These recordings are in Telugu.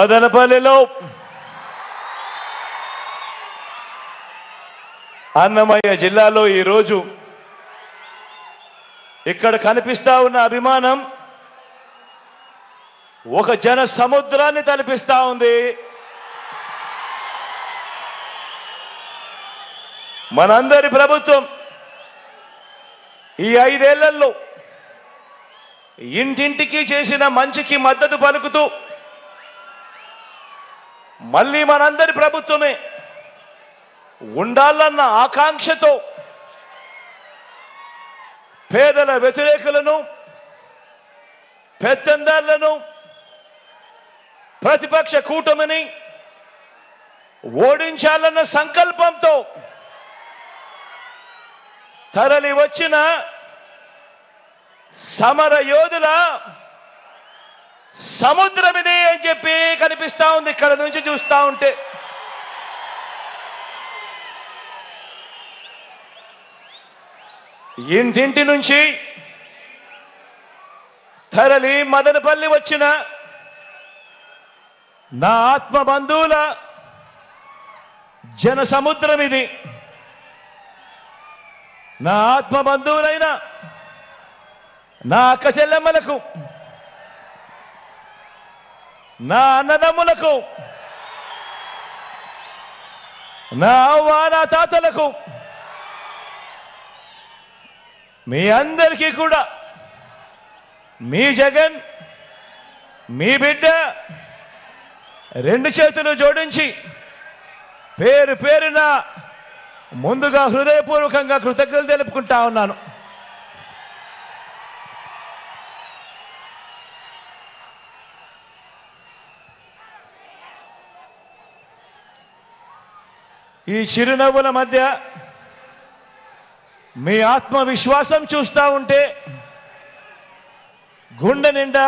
మదనపల్లిలో అన్నమయ్య జిల్లాలో ఈ రోజు ఇక్కడ కనిపిస్తా ఉన్న అభిమానం ఒక జన సముద్రాన్ని తలపిస్తా ఉంది. మనందరి ప్రభుత్వం ఈ 5 ఏళ్లలో ఇంటింటికి చేసిన మంచికి మద్దతు పలుకుతూ మళ్ళీ మనందరి ప్రభుత్వమే ఉండాలన్న ఆకాంక్షతో పేదల వ్యతిరేకులను, పెత్తందారులను, ప్రతిపక్ష కూటమిని ఓడించాలన్న సంకల్పంతో తరలి వచ్చిన సమర యోధుల సముద్రమిది అని చెప్పి కనిపిస్తా ఉంది ఇక్కడ నుంచి చూస్తా ఉంటే. ఇంటింటి నుంచి తరలి మదనపల్లి వచ్చిన నా ఆత్మ బంధువుల జన సముద్రం ఇది. నా ఆత్మ బంధువులైన నా అక్క చెల్లెమ్మలకు, నా అన్నదమ్ములకు, నా అవ్వ నా తాతలకు, మీ అందరికీ కూడా మీ జగన్, మీ బిడ్డ 2 చేతులు జోడించి పేరు పేరున ముందుగా హృదయపూర్వకంగా కృతజ్ఞతలు తెలుపుకుంటా ఉన్నాను. ఈ చిరునవ్వుల మధ్య మీ ఆత్మవిశ్వాసం చూస్తూ ఉంటే గుండె నిండా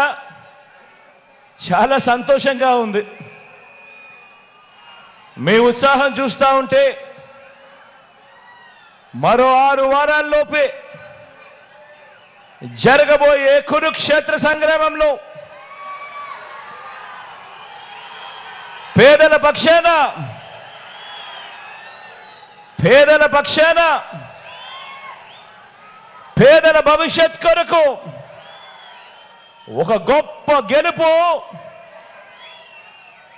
చాలా సంతోషంగా ఉంది. మీ ఉత్సాహం చూస్తూ ఉంటే మరో 6 వారాల్లోపే జరగబోయే కురుక్షేత్ర సంగ్రామంలో పేదల పక్షాన పేదల భవిష్యత్ కొరకు ఒక గొప్ప గెలుపు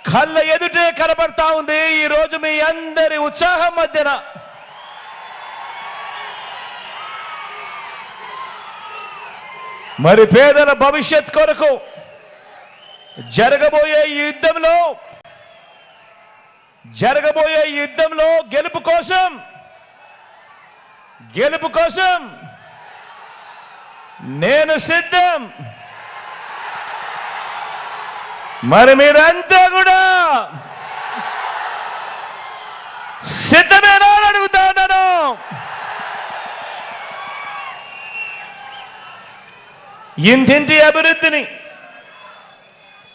కళ్ళ ఎదుటే కనబడతా ఉంది. ఈరోజు మీ అందరి ఉత్సాహం మధ్యన మరి పేదల భవిష్యత్ కొరకు జరగబోయే యుద్ధంలో గెలుపు కోసం నేను సిద్ధం. మరి మీరంతా కూడా సిద్ధమేనా అని అడుగుతా ఉన్నాను. ఇంటింటి అభివృద్ధిని,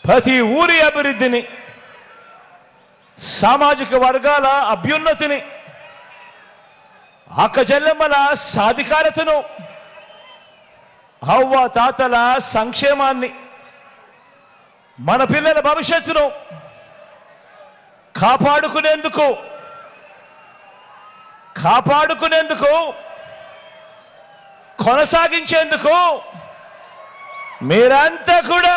ప్రతి ఊరి అభివృద్ధిని, సామాజిక వర్గాల అభ్యున్నతిని, అక్క చెల్లెమ్మల సాధికారతను, అవ్వ తాతల సంక్షేమాన్ని, మన పిల్లల భవిష్యత్తును కాపాడుకునేందుకు కొనసాగించేందుకు మీరంతా కూడా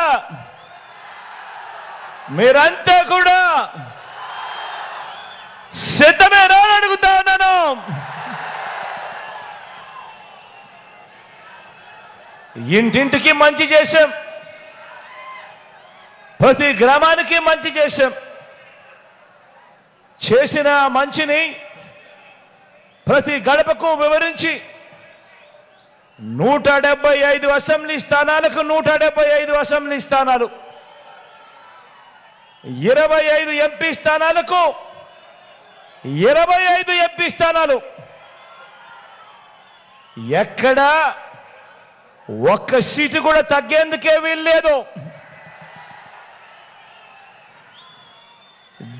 సిద్ధమేనా అని అడుగుతా ఉన్నాను. ఇంటింటికి మంచి చేశాం, ప్రతి గ్రామానికి మంచి చేశాం. చేసిన మంచిని ప్రతి గడపకు వివరించి 175 అసెంబ్లీ స్థానాలకు 175 అసెంబ్లీ స్థానాలు, 25 ఎంపీ స్థానాలకు 25 ఎంపీ స్థానాలు, ఎక్కడా ఒక్క సీటు కూడా తగ్గేందుకే వీల్లేదు.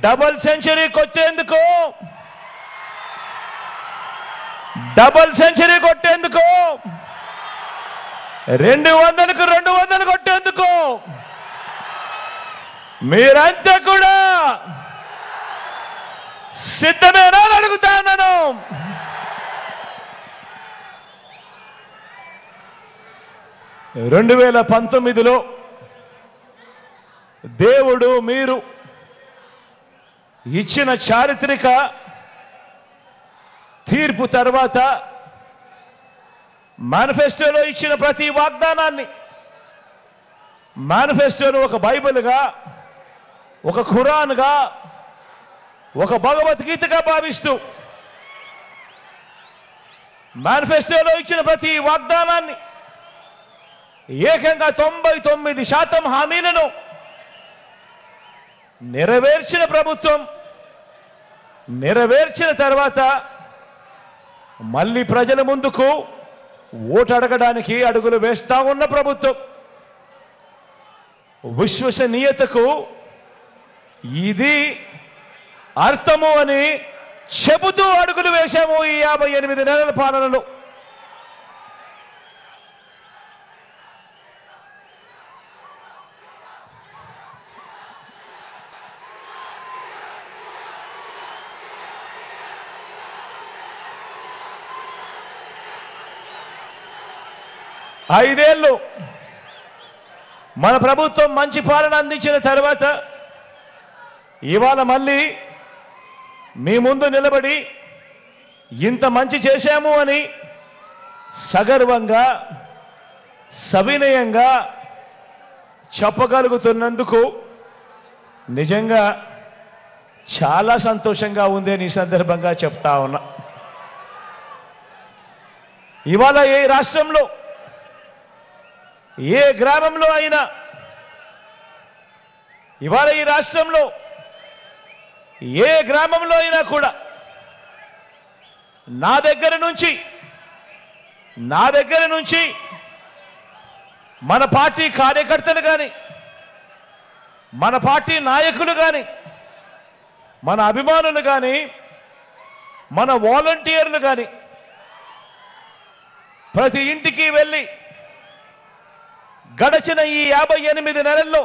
డబుల్ సెంచరీ కొట్టేందుకు 200కు 200 కొట్టేందుకు మీరంతా కూడా సిద్ధమేనా అని అడుగుతా ఉన్నాను. రెండు 2019లో దేవుడు మీరు ఇచ్చిన చారిత్రక తీర్పు తర్వాత మేనిఫెస్టోలో ఇచ్చిన ప్రతి వాగ్దానాన్ని, మేనిఫెస్టోను ఒక బైబిల్గా, ఒక ఖురాన్గా, ఒక భగవద్గీతగా భావిస్తూ మేనిఫెస్టోలో ఇచ్చిన ప్రతి వాగ్దానాన్ని ఏకంగా 99% హామీలను నెరవేర్చిన ప్రభుత్వం, నెరవేర్చిన తర్వాత మళ్ళీ ప్రజల ముందుకు ఓటు అడగడానికి అడుగులు వేస్తా ఉన్న ప్రభుత్వం, విశ్వసనీయతకు ఇది అర్థము అని చెబుతూ అడుగులు వేశాము ఈ 58 నెలల పాలనలో. ఐదేళ్లు మన ప్రభుత్వం మంచి పాలన అందించిన తర్వాత ఇవాళ మళ్ళీ మీ ముందు నిలబడి ఇంత మంచి చేశాము అని సగర్వంగా, సవినయంగా చెప్పగలుగుతున్నందుకు నిజంగా చాలా సంతోషంగా ఉంది అని ఈ సందర్భంగా చెప్తా ఉన్నా. ఇవాళ ఏ రాష్ట్రంలో, ఏ గ్రామంలో అయినా, ఇవాళ ఈ రాష్ట్రంలో ఏ గ్రామంలో అయినా కూడా నా దగ్గర నుంచి మన పార్టీ కార్యకర్తలు కానీ, మన పార్టీ నాయకులు కానీ, మన అభిమానులు కానీ, మన వాలంటీర్లు కానీ ప్రతి ఇంటికి వెళ్ళి గడచిన ఈ 58 నెలల్లో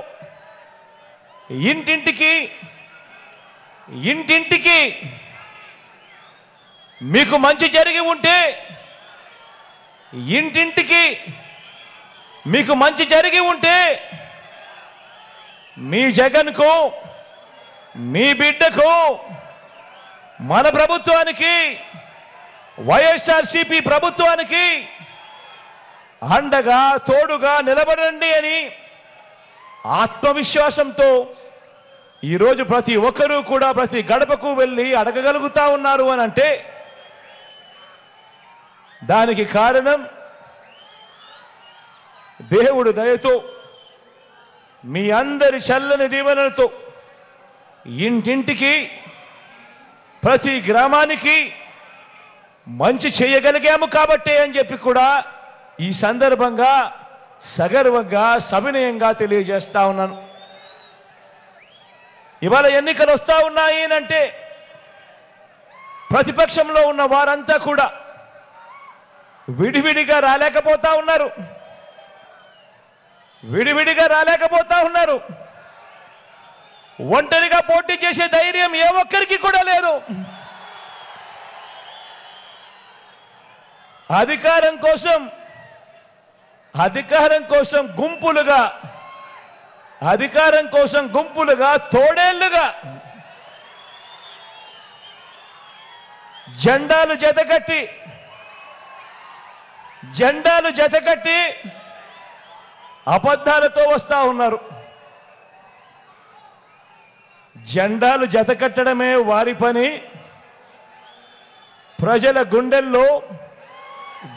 ఇంటింటికి మీకు మంచి జరిగి ఉంటే, ఇంటింటికి మీకు మంచి జరిగి ఉంటే మీ జగన్కు, మీ బిడ్డకు, మన ప్రభుత్వానికి, వైఎస్ఆర్సీపీ ప్రభుత్వానికి అండగా తోడుగా నిలబడండి అని ఆత్మవిశ్వాసంతో ఈరోజు ప్రతి ఒక్కరూ కూడా ప్రతి గడపకు వెళ్ళి అడగగలుగుతా ఉన్నారు అని అంటే దానికి కారణం దేవుడు దయతో, మీ అందరి చల్లని దీవెనలతో ఇంటింటికి, ప్రతి గ్రామానికి మంచి చేయగలిగాము కాబట్టే అని చెప్పి కూడా ఈ సందర్భంగా సగర్వంగా, సవినయంగా తెలియజేస్తా ఉన్నాను. ఇవాళ ఎన్నికలు వస్తా ఉన్నాయి అంటే ప్రతిపక్షంలో ఉన్న వారంతా కూడా విడివిడిగా రాలేకపోతా ఉన్నారు, ఒంటరిగా పోటీ చేసే ధైర్యం ఏ ఒక్కరికి కూడా లేదు. అధికారం కోసం గుంపులుగా తోడేళ్లుగా జెండాలు జతకట్టి అబద్ధాలతో వస్తా ఉన్నారు. జెండాలు జతకట్టడమే వారి పని, ప్రజల గుండెల్లో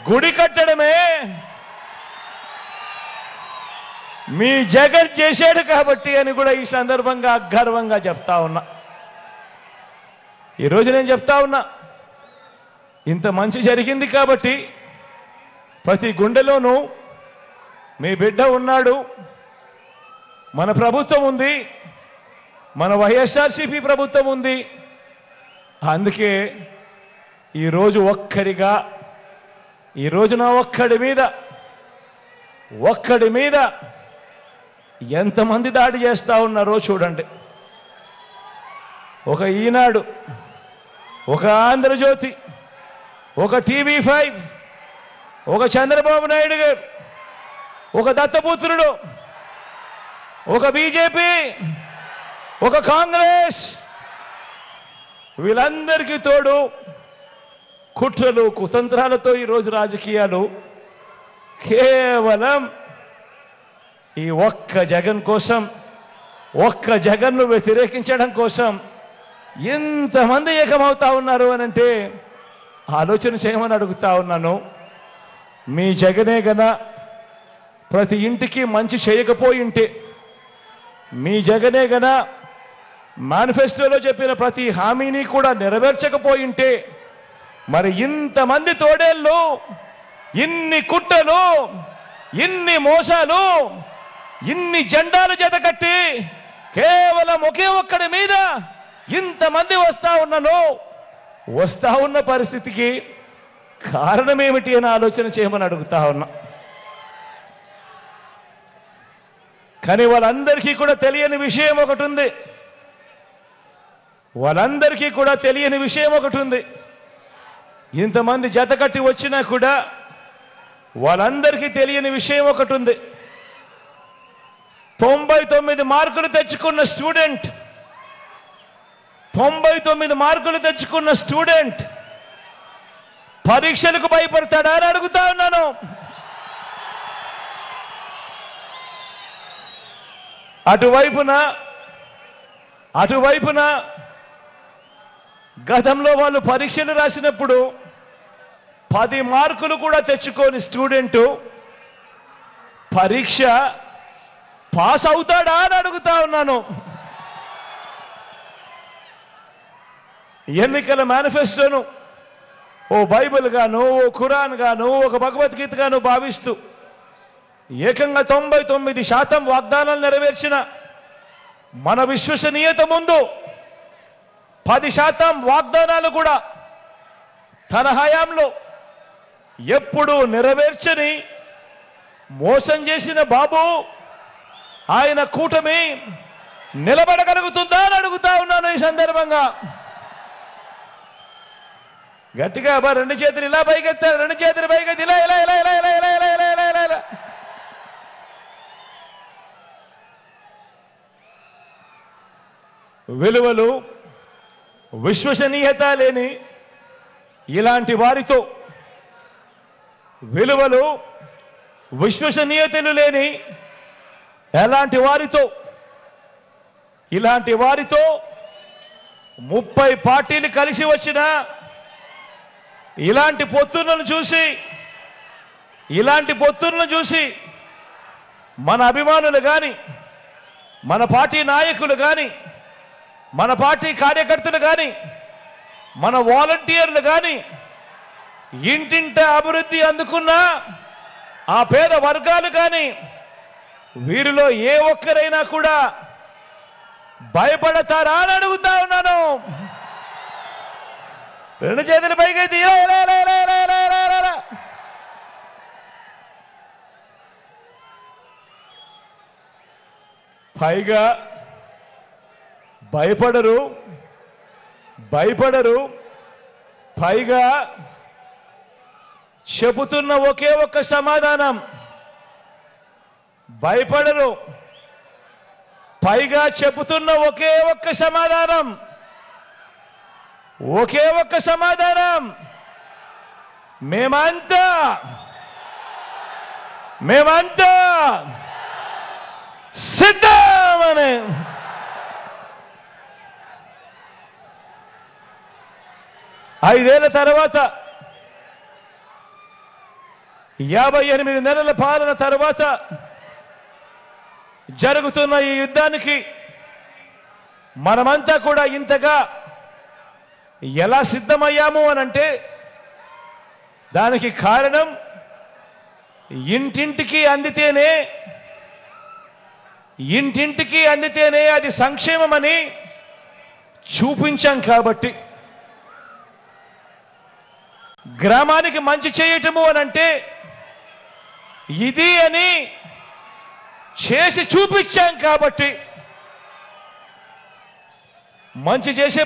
గుడి కట్టడమే మీ జగన్ చేశాడు కాబట్టి అని కూడా ఈ సందర్భంగా గర్వంగా చెప్తా ఉన్నా. ఈరోజు నేను చెప్తా ఉన్నా, ఇంత మంచి జరిగింది కాబట్టి ప్రతి గుండెలోనూ మీ బిడ్డ ఉన్నాడు, మన ప్రభుత్వం ఉంది, మన వైఎస్ఆర్సీపీ ప్రభుత్వం ఉంది. అందుకే ఈరోజు ఒక్కడి మీద ఎంతమంది దాడి చేస్తూ ఉన్నారో చూడండి. ఒక ఈనాడు, ఒక ఆంధ్రజ్యోతి, ఒక TV5, ఒక చంద్రబాబు నాయుడు గారు, ఒక దత్తపుత్రుడు, ఒక బీజేపీ, ఒక కాంగ్రెస్, వీళ్ళందరికీ తోడు కుట్రలు కుతంత్రాలతో ఈరోజు రాజకీయాలు కేవలం ఈ ఒక్క జగన్ కోసం, ఒక్క జగన్ను వ్యతిరేకించడం కోసం ఎంతమంది ఏకమవుతా ఉన్నారు అని అంటే ఆలోచన చేయమని అడుగుతా ఉన్నాను. మీ జగనే గన ప్రతి ఇంటికి మంచి చేయకపోయింటే, మీ జగనే గన మేనిఫెస్టోలో చెప్పిన ప్రతి హామీని కూడా నెరవేర్చకపోయింటే, మరి ఇంతమంది తోడేళ్ళు, ఇన్ని కుట్రలు, ఇన్ని మోసాలు, ఇన్ని జెండాలు జతకట్టి కేవలం ఒకే ఒక్కడి మీద ఇంతమంది వస్తా ఉన్న పరిస్థితికి కారణం ఏమిటి అని ఆలోచన చేయమని అడుగుతా ఉన్నా. కానీ వాళ్ళందరికీ కూడా తెలియని విషయం ఒకటి ఉంది. వాళ్ళందరికీ కూడా తెలియని విషయం ఒకటి ఉంది. ఇంతమంది జతకట్టి వచ్చినా కూడా వాళ్ళందరికీ తెలియని విషయం ఒకటి ఉంది. 99 మార్కులు తెచ్చుకున్న స్టూడెంట్, 99 మార్కులు తెచ్చుకున్న స్టూడెంట్ పరీక్షలకు భయపడతాడా అని అడుగుతా ఉన్నాను. అటువైపున గతంలో వాళ్ళు పరీక్షలు రాసినప్పుడు 10 మార్కులు కూడా తెచ్చుకోని స్టూడెంటు పరీక్ష పాస్ అవుతాడా అని అడుగుతా ఉన్నాను. ఎన్నికల మేనిఫెస్టోను ఓ బైబిల్ గాను, ఓ ఖురాన్ గాను, ఒక భగవద్గీత గాను భావిస్తూ ఏకంగా 99% వాగ్దానాలు నెరవేర్చిన మన విశ్వసనీయత ముందు 10% వాగ్దానాలు కూడా తన హయాంలో ఎప్పుడు నెరవేర్చని మోసం చేసిన బాబు ఆయన కూటమి నిలబడగలుగుతుందా అని అడుగుతా ఉన్నాను. ఈ సందర్భంగా గట్టిగా రెండు చేతులు ఇలా పైకెత్తారు, రెండు చేతులు పైకెత్తి ఇలా ఇలా ఇలా ఇలా ఇలా ఇలా ఇలా ఇలా ఇలా ఇలా. విలువలు విశ్వసనీయత లేని ఇలాంటి వారితో, విలువలు విశ్వసనీయతలు లేని ఎలాంటి వారితో, ఇలాంటి వారితో 30 పార్టీలు కలిసి వచ్చిన ఇలాంటి పొత్తులను చూసి మన అభిమానులు కానీ, మన పార్టీ నాయకులు కానీ, మన పార్టీ కార్యకర్తలు కానీ, మన వాలంటీర్లు కానీ ఇంటింట అభివృద్ధి అందుకున్న ఆ పేద వర్గాలు కానీ వీరిలో ఏ ఒక్కరైనా కూడా భయపడతారా అని అడుగుతా ఉన్నాను. రెండు చేతుల పైకి పైగా భయపడరు, పైగా చెబుతున్న ఒకే ఒక్క సమాధానం, భయపడరు, పైగా చెబుతున్న ఒకే ఒక్క సమాధానం, మేమంతా సిద్ధమని. 5 ఏళ్ల తర్వాత, 58 నెలల పాలన తర్వాత జరుగుతున్న ఈ యుద్ధానికి మనమంతా కూడా ఇంతగా ఎలా సిద్ధమయ్యాము అనంటే దానికి కారణం ఇంటింటికి అందితేనే అది సంక్షేమమని చూపించాం కాబట్టి. గ్రామానికి మంచి చేయటము అనంటే ఇది అని చేసి చూపించాం కాబట్టి మంచి చేసే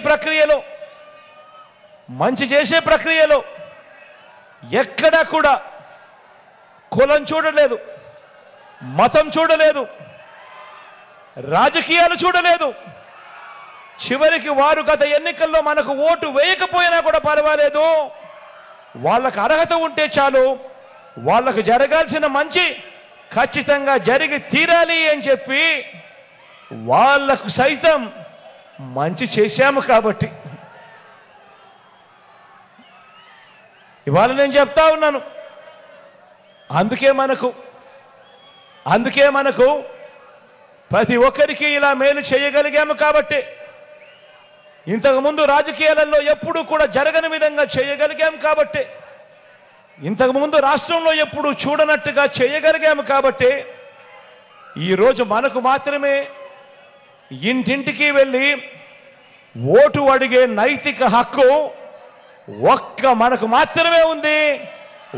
ప్రక్రియలో ఎక్కడా కూడా కులం చూడలేదు, మతం చూడలేదు, రాజకీయాలు చూడలేదు. చివరికి వారు గత ఎన్నికల్లో మనకు ఓటు వేయకపోయినా కూడా పర్వాలేదు, వాళ్ళకు అర్హత ఉంటే చాలు, వాళ్ళకు జరగాల్సిన మంచి ఖచ్చితంగా జరిగి తీరాలి అని చెప్పి వాళ్ళకు సైతం మంచి చేశాము. కాబట్టి ఇవాళ నేను చెప్తా ఉన్నాను, అందుకే మనకు ప్రతి ఒక్కరికి ఇలా మేలు చేయగలిగాము. కాబట్టి ఇంతకుముందు రాజకీయాలలో ఎప్పుడూ కూడా జరగని విధంగా చేయగలిగాము. కాబట్టి ఇంతకుముందు రాష్ట్రంలో ఎప్పుడు చూడనట్టుగా చేయగలిగాము. కాబట్టి ఈరోజు మనకు మాత్రమే ఇంటింటికి వెళ్ళి ఓటు అడిగే నైతిక హక్కు మనకు మాత్రమే ఉంది,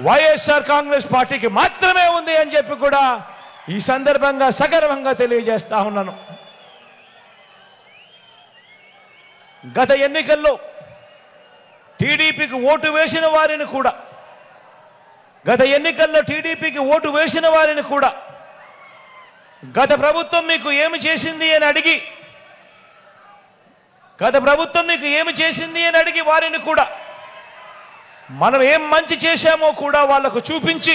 వైఎస్ఆర్ కాంగ్రెస్ పార్టీకి మాత్రమే ఉంది అని చెప్పి కూడా ఈ సందర్భంగా సగర్వంగా తెలియజేస్తా ఉన్నాను. గత ఎన్నికల్లో టీడీపీకి ఓటు వేసిన వారిని కూడా గత ప్రభుత్వం మీకు ఏమి చేసింది అని అడిగి వారిని కూడా మనం ఏం మంచి చేశామో కూడా వాళ్లకు చూపించి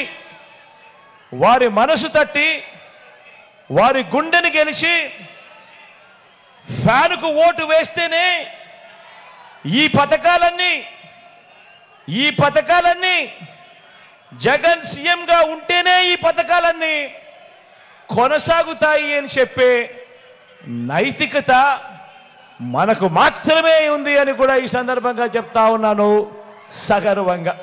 వారి మనసు తట్టి వారి గుండెని గెలిచి ఫ్యానుకు ఓటు వేస్తేనే ఈ పథకాలన్నీ జగన్ సీఎంగా ఉంటేనే ఈ పథకాలన్నీ కొనసాగుతాయి అని చెప్పే నైతికత మనకు మాత్రమే ఉంది అని కూడా ఈ సందర్భంగా చెప్తా ఉన్నాను సగర్వంగా.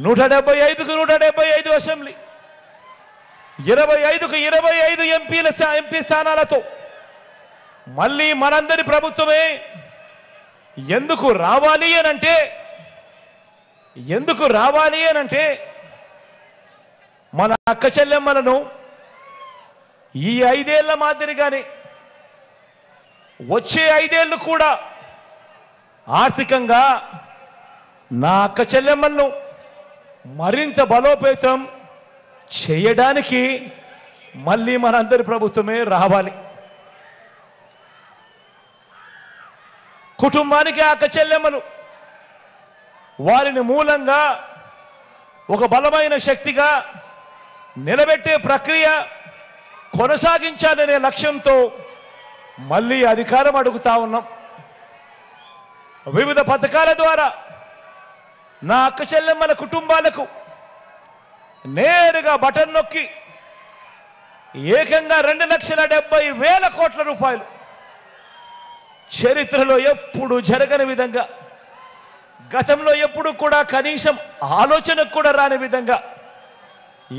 175కు 175 అసెంబ్లీ, 25కు 25 ఎంపీ స్థానాలతో మళ్ళీ మనందరి ప్రభుత్వమే ఎందుకు రావాలి అనంటే మన అక్క చెల్లెమ్మలను ఈ 5 ఏళ్ల మాదిరిగానే వచ్చే 5 ఏళ్లు కూడా ఆర్థికంగా నా అక్క చెల్లెమ్మలను మరింత బలోపేతం చేయడానికి మళ్ళీ మనందరి ప్రభుత్వమే రావాలి. కుటుంబానికి అక్క చెల్లెమ్మలు వారిని మూలంగా ఒక బలమైన శక్తిగా నిలబెట్టే ప్రక్రియ కొనసాగించాలనే లక్ష్యంతో మళ్ళీ అధికారం అడుగుతా ఉన్నాం. వివిధ పథకాల ద్వారా నా అక్క చెల్లెమ్మల కుటుంబాలకు నేరుగా బటన్ నొక్కి ఏకంగా 2,70,000 కోట్ల రూపాయలు, చరిత్రలో ఎప్పుడు జరగని విధంగా, గతంలో ఎప్పుడు కూడా కనీసం ఆలోచనకు కూడా రాని విధంగా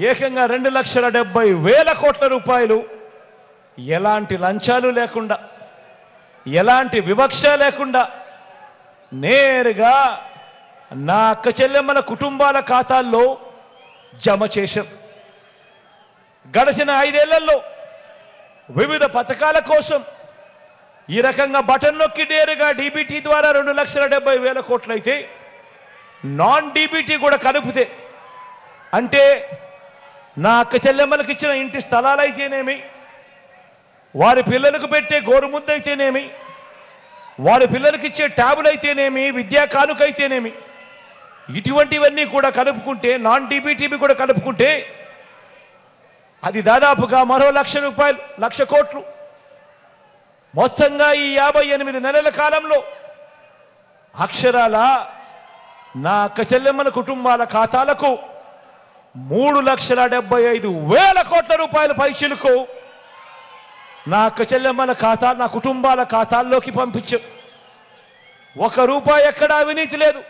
ఏకంగా 2,70,000 కోట్ల రూపాయలు ఎలాంటి లంచాలు లేకుండా, ఎలాంటి వివక్ష లేకుండా నేరుగా నా అక్క చెల్లెమ్మల కుటుంబాల ఖాతాల్లో జమ చేశాం. గడిచిన 5 ఏళ్లలో వివిధ పథకాల కోసం ఈ రకంగా బటన్ నొక్కి నేరుగా డీబీటీ ద్వారా 2,70,000 కోట్లు అయితే, నాన్ డీబీటీ కూడా కలిపితే, అంటే నా అక్క చెల్లెమ్మలకు ఇచ్చిన ఇంటి స్థలాలు అయితేనేమి, వారి పిల్లలకు పెట్టే గోరుముద్ద అయితేనేమి, వారి పిల్లలకి ఇచ్చే ట్యాబులు అయితేనేమి, విద్యా కానుక అయితేనేమి, ఇటువంటివన్నీ కూడా కలుపుకుంటే, నాన్ డీబీటీబీ కూడా కలుపుకుంటే అది దాదాపుగా మరో 1,00,000 రూపాయలు, 1,00,000 కోట్లు. మొత్తంగా ఈ 58 నెలల కాలంలో అక్షరాల నా అక్క చెల్లెమ్మల కుటుంబాల ఖాతాలకు 3,75,000 కోట్ల రూపాయల పైచిలకు నా అక్క చెల్లెమ్మల ఖాతా, నా కుటుంబాల ఖాతాల్లోకి పంపించాం. 1 రూపాయి ఎక్కడా అవినీతి లేదు,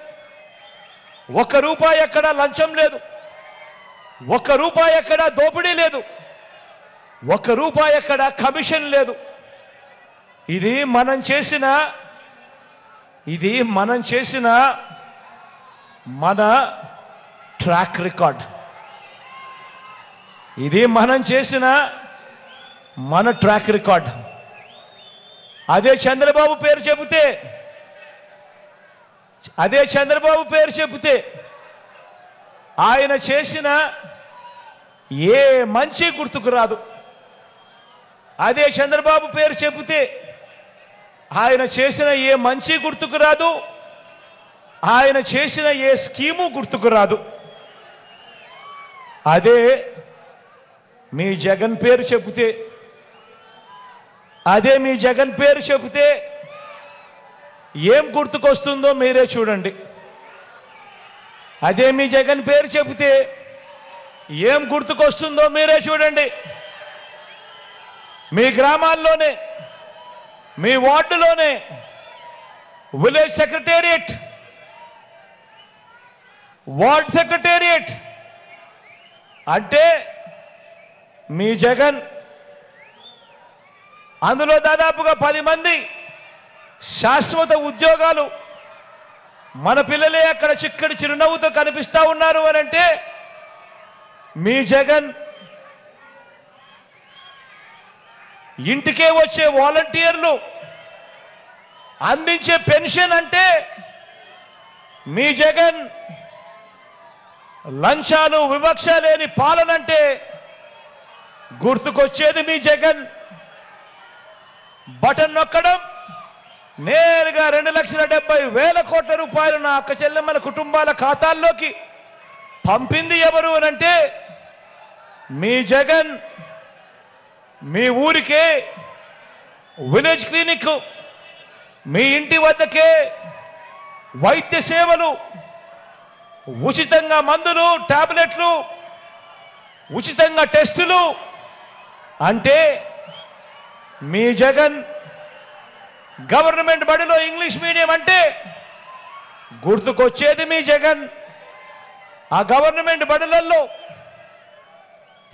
1 రూపాయి ఎక్కడా లంచం లేదు, 1 రూపాయి ఎక్కడా దోపిడీ లేదు, 1 రూపాయి ఎక్కడా కమిషన్ లేదు. ఇది మనం చేసిన మన ట్రాక్ రికార్డ్. ఇది మనం చేసిన మన ట్రాక్ రికార్డ్. అదే చంద్రబాబు పేరు చెబితే ఆయన చేసిన ఏ మంచి గుర్తుకు రాదు. అదే చంద్రబాబు పేరు చెబితే ఆయన చేసిన ఏ మంచి గుర్తుకు రాదు, ఆయన చేసిన ఏ స్కీము గుర్తుకు రాదు. అదే మీ జగన్ పేరు చెబితే ఏం గుర్తుకొస్తుందో మీరే చూడండి. అదే మీ జగన్ పేరు చెబితే ఏం గుర్తుకొస్తుందో మీరే చూడండి. మీ గ్రామాల్లోనే, మీ వార్డులోనే విలేజ్ సెక్రటేరియట్, వార్డ్ సెక్రటేరియట్ అంటే మీ జగన్. అందులో దాదాపుగా 10 మంది శాశ్వత ఉద్యోగాలు. మన పిల్లలే అక్కడ చిక్కడి చిరునవ్వుతో కనిపిస్తా ఉన్నారు అని అంటే మీ జగన్. ఇంటికే వచ్చే వాలంటీర్లు అందించే పెన్షన్ అంటే మీ జగన్. లంచాలు వివక్ష లేని పాలనంటే గుర్తుకొచ్చేది మీ జగన్. బటన్ నొక్కడం, నేరుగా 2,70,000 కోట్ల రూపాయలు నా అక్క చెల్లెమ్మల కుటుంబాల ఖాతాల్లోకి పంపింది ఎవరు అనంటే మీ జగన్. మీ ఊరికే విలేజ్ క్లినిక్, మీ ఇంటి వద్దకే వైద్య సేవలు, ఉచితంగా మందులు, టాబ్లెట్లు, ఉచితంగా టెస్టులు అంటే మీ జగన్. గవర్నమెంట్ బడిలో ఇంగ్లీష్ మీడియం అంటే గుర్తుకొచ్చేది మీ జగన్. ఆ గవర్నమెంట్ బడులలో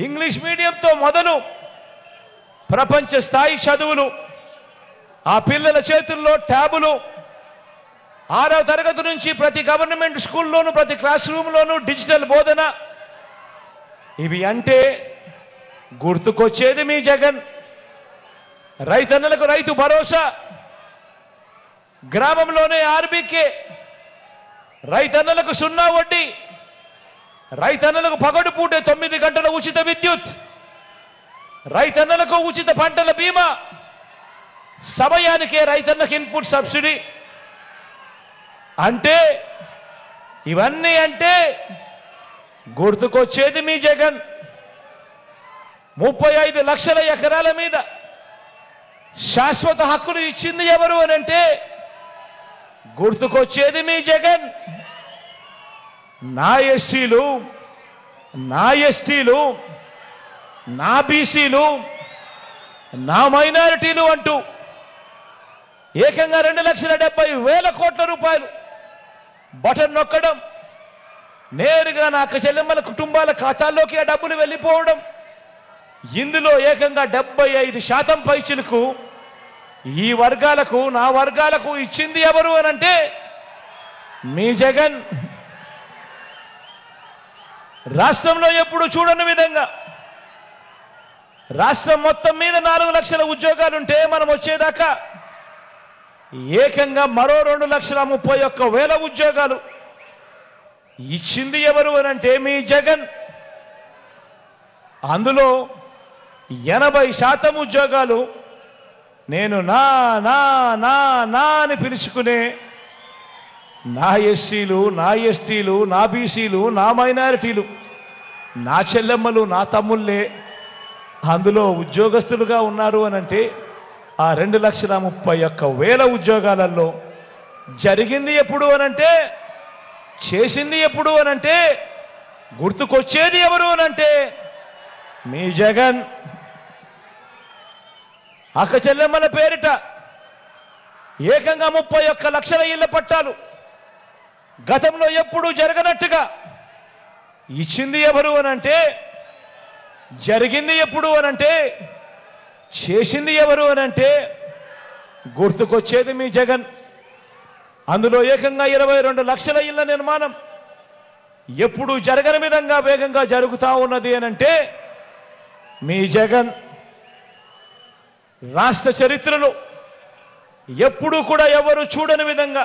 ఇంగ్లీష్ మీడియంతో మొదలు ప్రపంచ స్థాయి చదువులు, ఆ పిల్లల చేతుల్లో ట్యాబులు, 6వ తరగతి నుంచి ప్రతి గవర్నమెంట్ స్కూల్లోనూ ప్రతి క్లాస్ రూమ్లోనూ డిజిటల్ బోధన. ఇవి అంటే గుర్తుకొచ్చేది మీ జగన్. రైతన్నలకు రైతు భరోసా, గ్రామంలోనే ఆర్బీకే, రైతన్నలకు 0 వడ్డీ, రైతన్నలకు పగడుపూట 9 గంటల ఉచిత విద్యుత్, రైతన్నలకు ఉచిత పంటల బీమా, సమయానికే రైతన్నకు ఇన్పుట్ సబ్సిడీ. అంటే ఇవన్నీ అంటే గుర్తుకొచ్చేది మీ జగన్. 35 లక్షల ఎకరాల మీద శాశ్వత హక్కులు ఇచ్చింది ఎవరు అని అంటే గుర్తుకొచ్చేది మీ జగన్. నా ఎస్సీలు, నా ఎస్టీలు, నా బీసీలు, నా మైనారిటీలు అంటూ ఏకంగా 2,70,000 కోట్ల రూపాయలు బటన్ నొక్కడం, నేరుగా నా అక్క చెల్లెమ్మల కుటుంబాల ఖాతాల్లోకి ఆ డబ్బులు వెళ్ళిపోవడం. ఇందులో ఏకంగా 75% పైచిలకు ఈ వర్గాలకు, నా వర్గాలకు ఇచ్చింది ఎవరు అని అంటే మీ జగన్. రాష్ట్రంలో ఎప్పుడు చూడని విధంగా రాష్ట్రం మొత్తం మీద 4 లక్షల ఉద్యోగాలుంటే మనం వచ్చేదాకా ఏకంగా మరో 2,31,000 ఉద్యోగాలు ఇచ్చింది ఎవరు అని అంటే మీ జగన్. అందులో 80% ఉద్యోగాలు నేను నా నా నా నా అని పిలుచుకునే నా ఎస్సీలు, నా ఎస్టీలు, నా బీసీలు, నా మైనారిటీలు, నా చెల్లెమ్మలు, నా తమ్ముళ్ళే అందులో ఉద్యోగస్తులుగా ఉన్నారు అని అంటే ఆ 2,31,000 ఉద్యోగాలలో జరిగింది ఎప్పుడు అనంటే, చేసింది ఎప్పుడు అనంటే, గుర్తుకొచ్చేది ఎవరు అనంటే మీ జగన్. అక్క చెల్లెమ్మల పేరిట ఏకంగా 31 లక్షల ఇళ్ల పట్టాలు గతంలో ఎప్పుడూ జరగనట్టుగా ఇచ్చింది ఎవరు అనంటే, జరిగింది ఎప్పుడు అనంటే, చేసింది ఎవరు అనంటే గుర్తుకొచ్చేది మీ జగన్. అందులో ఏకంగా 22 లక్షల ఇళ్ల నిర్మాణం ఎప్పుడు జరగని విధంగా వేగంగా జరుగుతూ ఉన్నది అనంటే మీ జగన్ రాష్ట్ర చరిత్రలో ఎప్పుడూ కూడా ఎవరు చూడని విధంగా,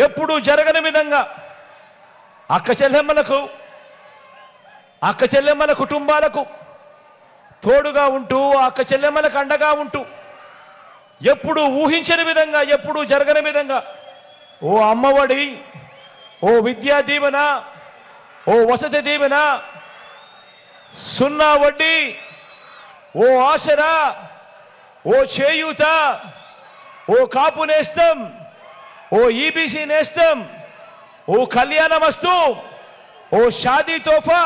ఎప్పుడూ జరగని విధంగా అక్క చెల్లెమ్మల కుటుంబాలకు తోడుగా ఉంటూ, అక్క చెల్లెమ్మలకు అండగా ఉంటూ, ఎప్పుడు ఊహించని విధంగా, ఎప్పుడు జరగని విధంగా ఓ అమ్మఒడి, ఓ విద్యా దీవెన, ఓ వసతి దీవెన, సున్నా వడ్డీ, ఓ ఆసరా, ఓ చేయూత, ఓ కాపు నేస్తం, ఓ ఈబీసీ నేస్తం, ఓ కళ్యాణమస్తు, ఓ షాదీ తోఫా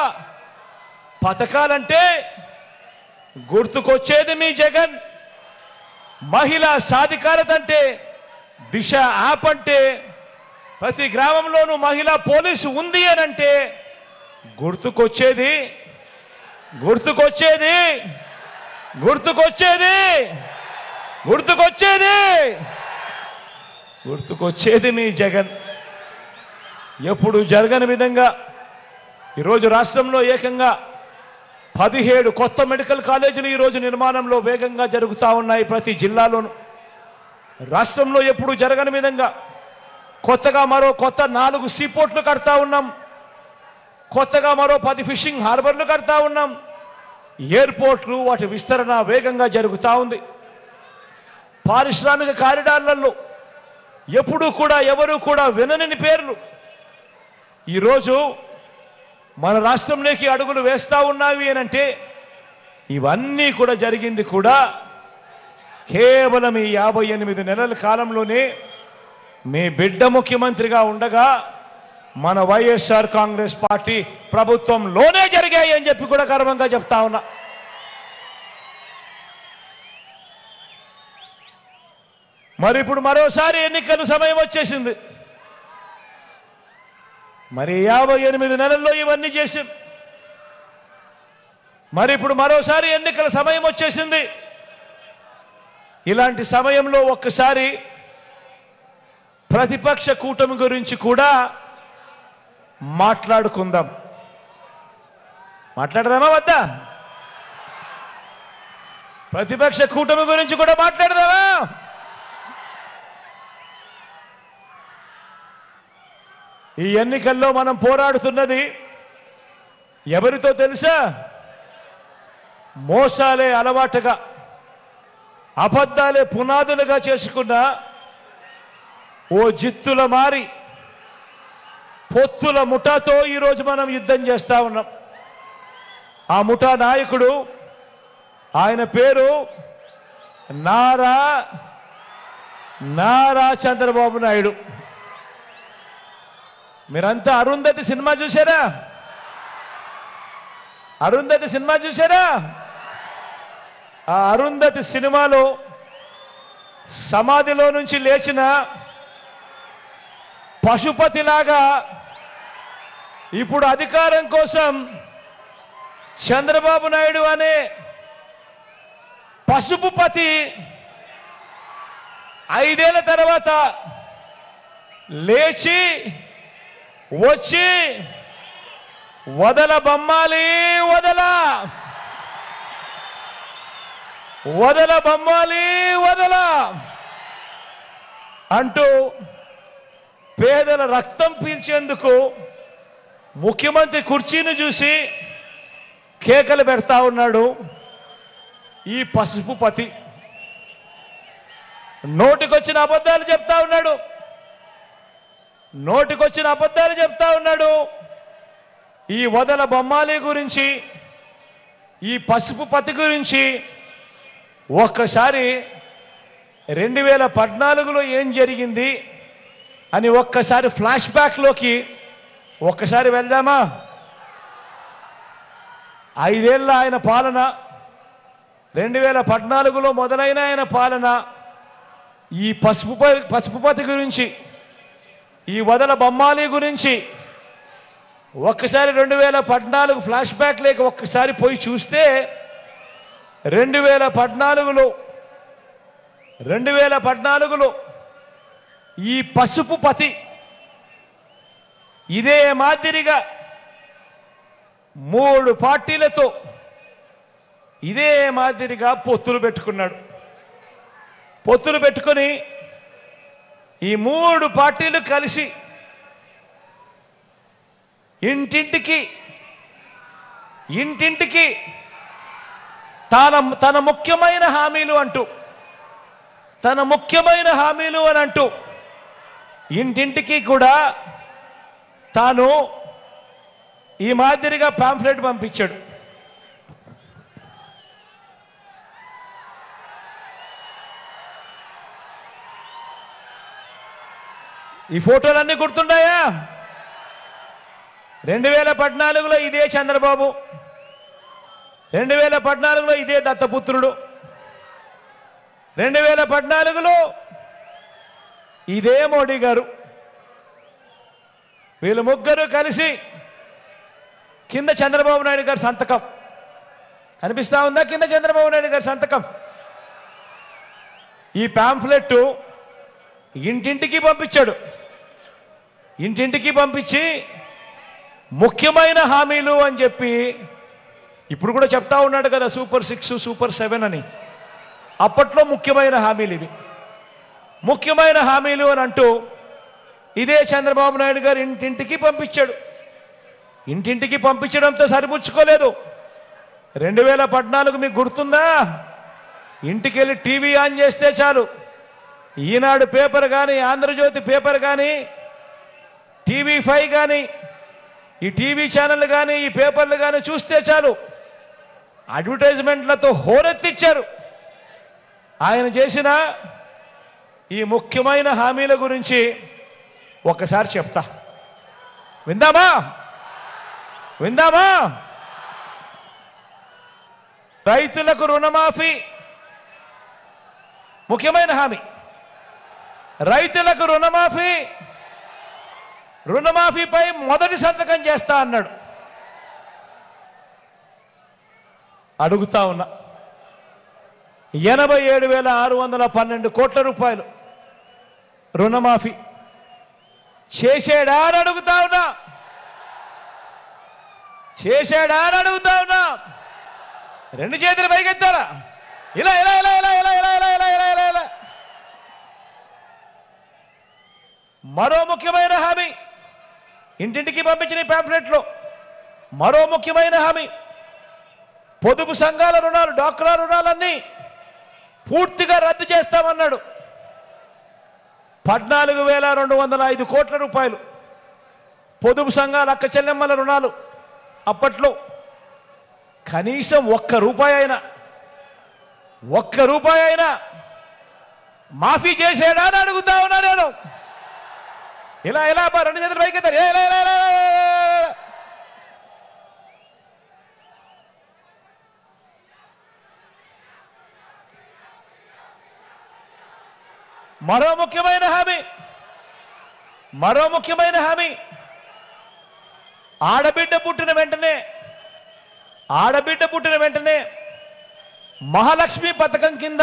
పథకాలంటే గుర్తుకొచ్చేది మీ జగన్. మహిళా సాధికారత అంటే దిశ యాప్ అంటే, ప్రతి గ్రామంలోనూ మహిళా పోలీసు ఉంది అని అంటే గుర్తుకొచ్చేది మీ జగన్. ఎప్పుడు జరగని విధంగా ఈరోజు రాష్ట్రంలో ఏకంగా 17 కొత్త మెడికల్ కాలేజీలు ఈరోజు నిర్మాణంలో వేగంగా జరుగుతూ ఉన్నాయి ప్రతి జిల్లాలోనూ. రాష్ట్రంలో ఎప్పుడు జరగని విధంగా కొత్తగా మరో 4 సీపోర్ట్లు కడతా ఉన్నాం, కొత్తగా మరో 10 ఫిషింగ్ హార్బర్లు కడతా ఉన్నాం, ఎయిర్పోర్ట్లు వాటి విస్తరణ వేగంగా జరుగుతూ ఉంది. పారిశ్రామిక కారిడార్లలో ఎప్పుడూ కూడా ఎవరు కూడా వినని పేర్లు ఈరోజు మన రాష్ట్రంలోకి అడుగులు వేస్తూ ఉన్నావి అని అంటే, ఇవన్నీ కూడా జరిగింది కూడా కేవలం ఈ 58 నెలల కాలంలోనే మీ బిడ్డ ముఖ్యమంత్రిగా ఉండగా మన వైఎస్ఆర్ కాంగ్రెస్ పార్టీ ప్రభుత్వంలోనే జరిగాయి అని చెప్పి కూడా గర్వంగా చెప్తా ఉన్నా. మరి ఇప్పుడు మరోసారి ఎన్నికల సమయం వచ్చేసింది. మరి 58 నెలల్లో ఇవన్నీ చేసి, మరి ఇప్పుడు మరోసారి ఎన్నికల సమయం వచ్చేసింది. ఇలాంటి సమయంలో ఒక్కసారి ప్రతిపక్ష కూటమి గురించి కూడా మాట్లాడదామా వద్దా? ప్రతిపక్ష కూటమి గురించి కూడా మాట్లాడదామా? ఈ ఎన్నికల్లో మనం పోరాడుతున్నది ఎవరితో తెలుసా? మోసాలే అలవాటుగా, అబద్ధాలే పునాదులుగా చేసుకున్న ఓ జిత్తుల మారి పొత్తుల ముఠాతో ఈరోజు మనం యుద్ధం చేస్తా ఉన్నాం. ఆ ముఠా నాయకుడు, ఆయన పేరు నారా చంద్రబాబు నాయుడు. మీరంతా అరుంధతి సినిమా చూసారా? ఆ అరుంధతి సినిమాలో సమాధిలో నుంచి లేచిన పశుపతిలాగా ఇప్పుడు అధికారం కోసం చంద్రబాబు నాయుడు అనే పశుపతి 5 ఏళ్ల తర్వాత లేచి వచ్చి వదల బొమ్మాలి వదల అంటూ పేదల రక్తం పీల్చేందుకు ముఖ్యమంత్రి కుర్చీని చూసి కేకలు పెడతా ఉన్నాడు ఈ పశుపతి. నోటికొచ్చిన అబద్ధాలు చెప్తా ఉన్నాడు. ఈ వదల బొమ్మాలి గురించి, ఈ పశుపతి గురించి ఒక్కసారి 2014లో ఏం జరిగింది అని ఒక్కసారి ఫ్లాష్ బ్యాక్లోకి ఒక్కసారి వెళ్దామా? 5 ఏళ్ల ఆయన పాలన, 2014లో మొదలైన ఆయన పాలన, ఈ పశుపతి గురించి, ఈ వదల బొమ్మాలి గురించి ఒక్కసారి 2014 ఫ్లాష్ బ్యాక్ లేక ఒక్కసారి పోయి చూస్తే 2014లో ఈ పశుపతి ఇదే మాదిరిగా 3 పార్టీలతో ఇదే మాదిరిగా పొత్తులు పెట్టుకున్నాడు. పొత్తులు పెట్టుకొని ఈ 3 పార్టీలు కలిసి ఇంటింటికి తన ముఖ్యమైన హామీలు అని అంటూ ఇంటింటికి కూడా తాను ఈ మాదిరిగా పాంఫ్లెట్ పంపించాడు. ఈ ఫోటోలన్నీ గుర్తున్నాయా? 2014లో ఇదే చంద్రబాబు, 2014లో ఇదే దత్తపుత్రుడు, 2014లో ఇదే మోడీ గారు. వీళ్ళు ముగ్గురు కలిసి కింద చంద్రబాబు నాయుడు గారి సంతకం కనిపిస్తా ఉందా? కింద చంద్రబాబు నాయుడు గారి సంతకం. ఈ పాంఫ్లెట్ ఇంటింటికి పంపించాడు. ఇంటింటికి పంపించి ముఖ్యమైన హామీలు అని చెప్పి ఇప్పుడు కూడా చెప్తా ఉన్నాడు కదా, సూపర్ 6 సూపర్ 7 అని. అప్పట్లో ముఖ్యమైన హామీలు ఇవి. ముఖ్యమైన హామీలు అని అంటూ ఇదే చంద్రబాబు నాయుడు గారు ఇంటింటికి పంపించాడు. ఇంటింటికి పంపించడంతో సరిపుచ్చుకోలేదు. 2014 మీకు గుర్తుందా? ఇంటికి వెళ్ళి టీవీ ఆన్ చేస్తే చాలు, ఈనాడు పేపర్ కానీ, ఆంధ్రజ్యోతి పేపర్ కానీ, TV5 కానీ, ఈ టీవీ ఛానల్ కానీ, ఈ పేపర్లు కానీ చూస్తే చాలు అడ్వర్టైజ్మెంట్లతో హోరెత్తిచ్చారు. ఆయన చేసిన ఈ ముఖ్యమైన హామీల గురించి ఒకసారి చెప్తా, విందామా? రైతులకు రుణమాఫీ ముఖ్యమైన హామీ. రైతులకు రుణమాఫీపై మొదటి సంతకం చేస్తా అన్నాడు. అడుగుతా ఉన్నా, 87,612 కోట్ల రూపాయలు రుణమాఫీ చేశాడా అని అడుగుతా ఉన్నా. రెండు చేతులు పైకెత్తారా? ఇలా మరో ముఖ్యమైన హామీ ఇంటింటికి పంపించిన పాంఫ్లెట్లో మరో ముఖ్యమైన హామీ, పొదుపు సంఘాల రుణాలు, డ్వాక్రా రుణాలన్నీ పూర్తిగా రద్దు చేస్తామన్నాడు. 14,205 కోట్ల రూపాయలు పొదుపు సంఘాల అక్క చెల్లెమ్మల రుణాలు. అప్పట్లో కనీసం ఒక్క రూపాయి అయినా మాఫీ చేసాడా అని అడుగుతా ఉన్నా నేను. ఇలా రెండు చేతులు పైకెత్తారు. మరో ముఖ్యమైన హామీ ఆడబిడ్డ పుట్టిన వెంటనే మహాలక్ష్మి పథకం కింద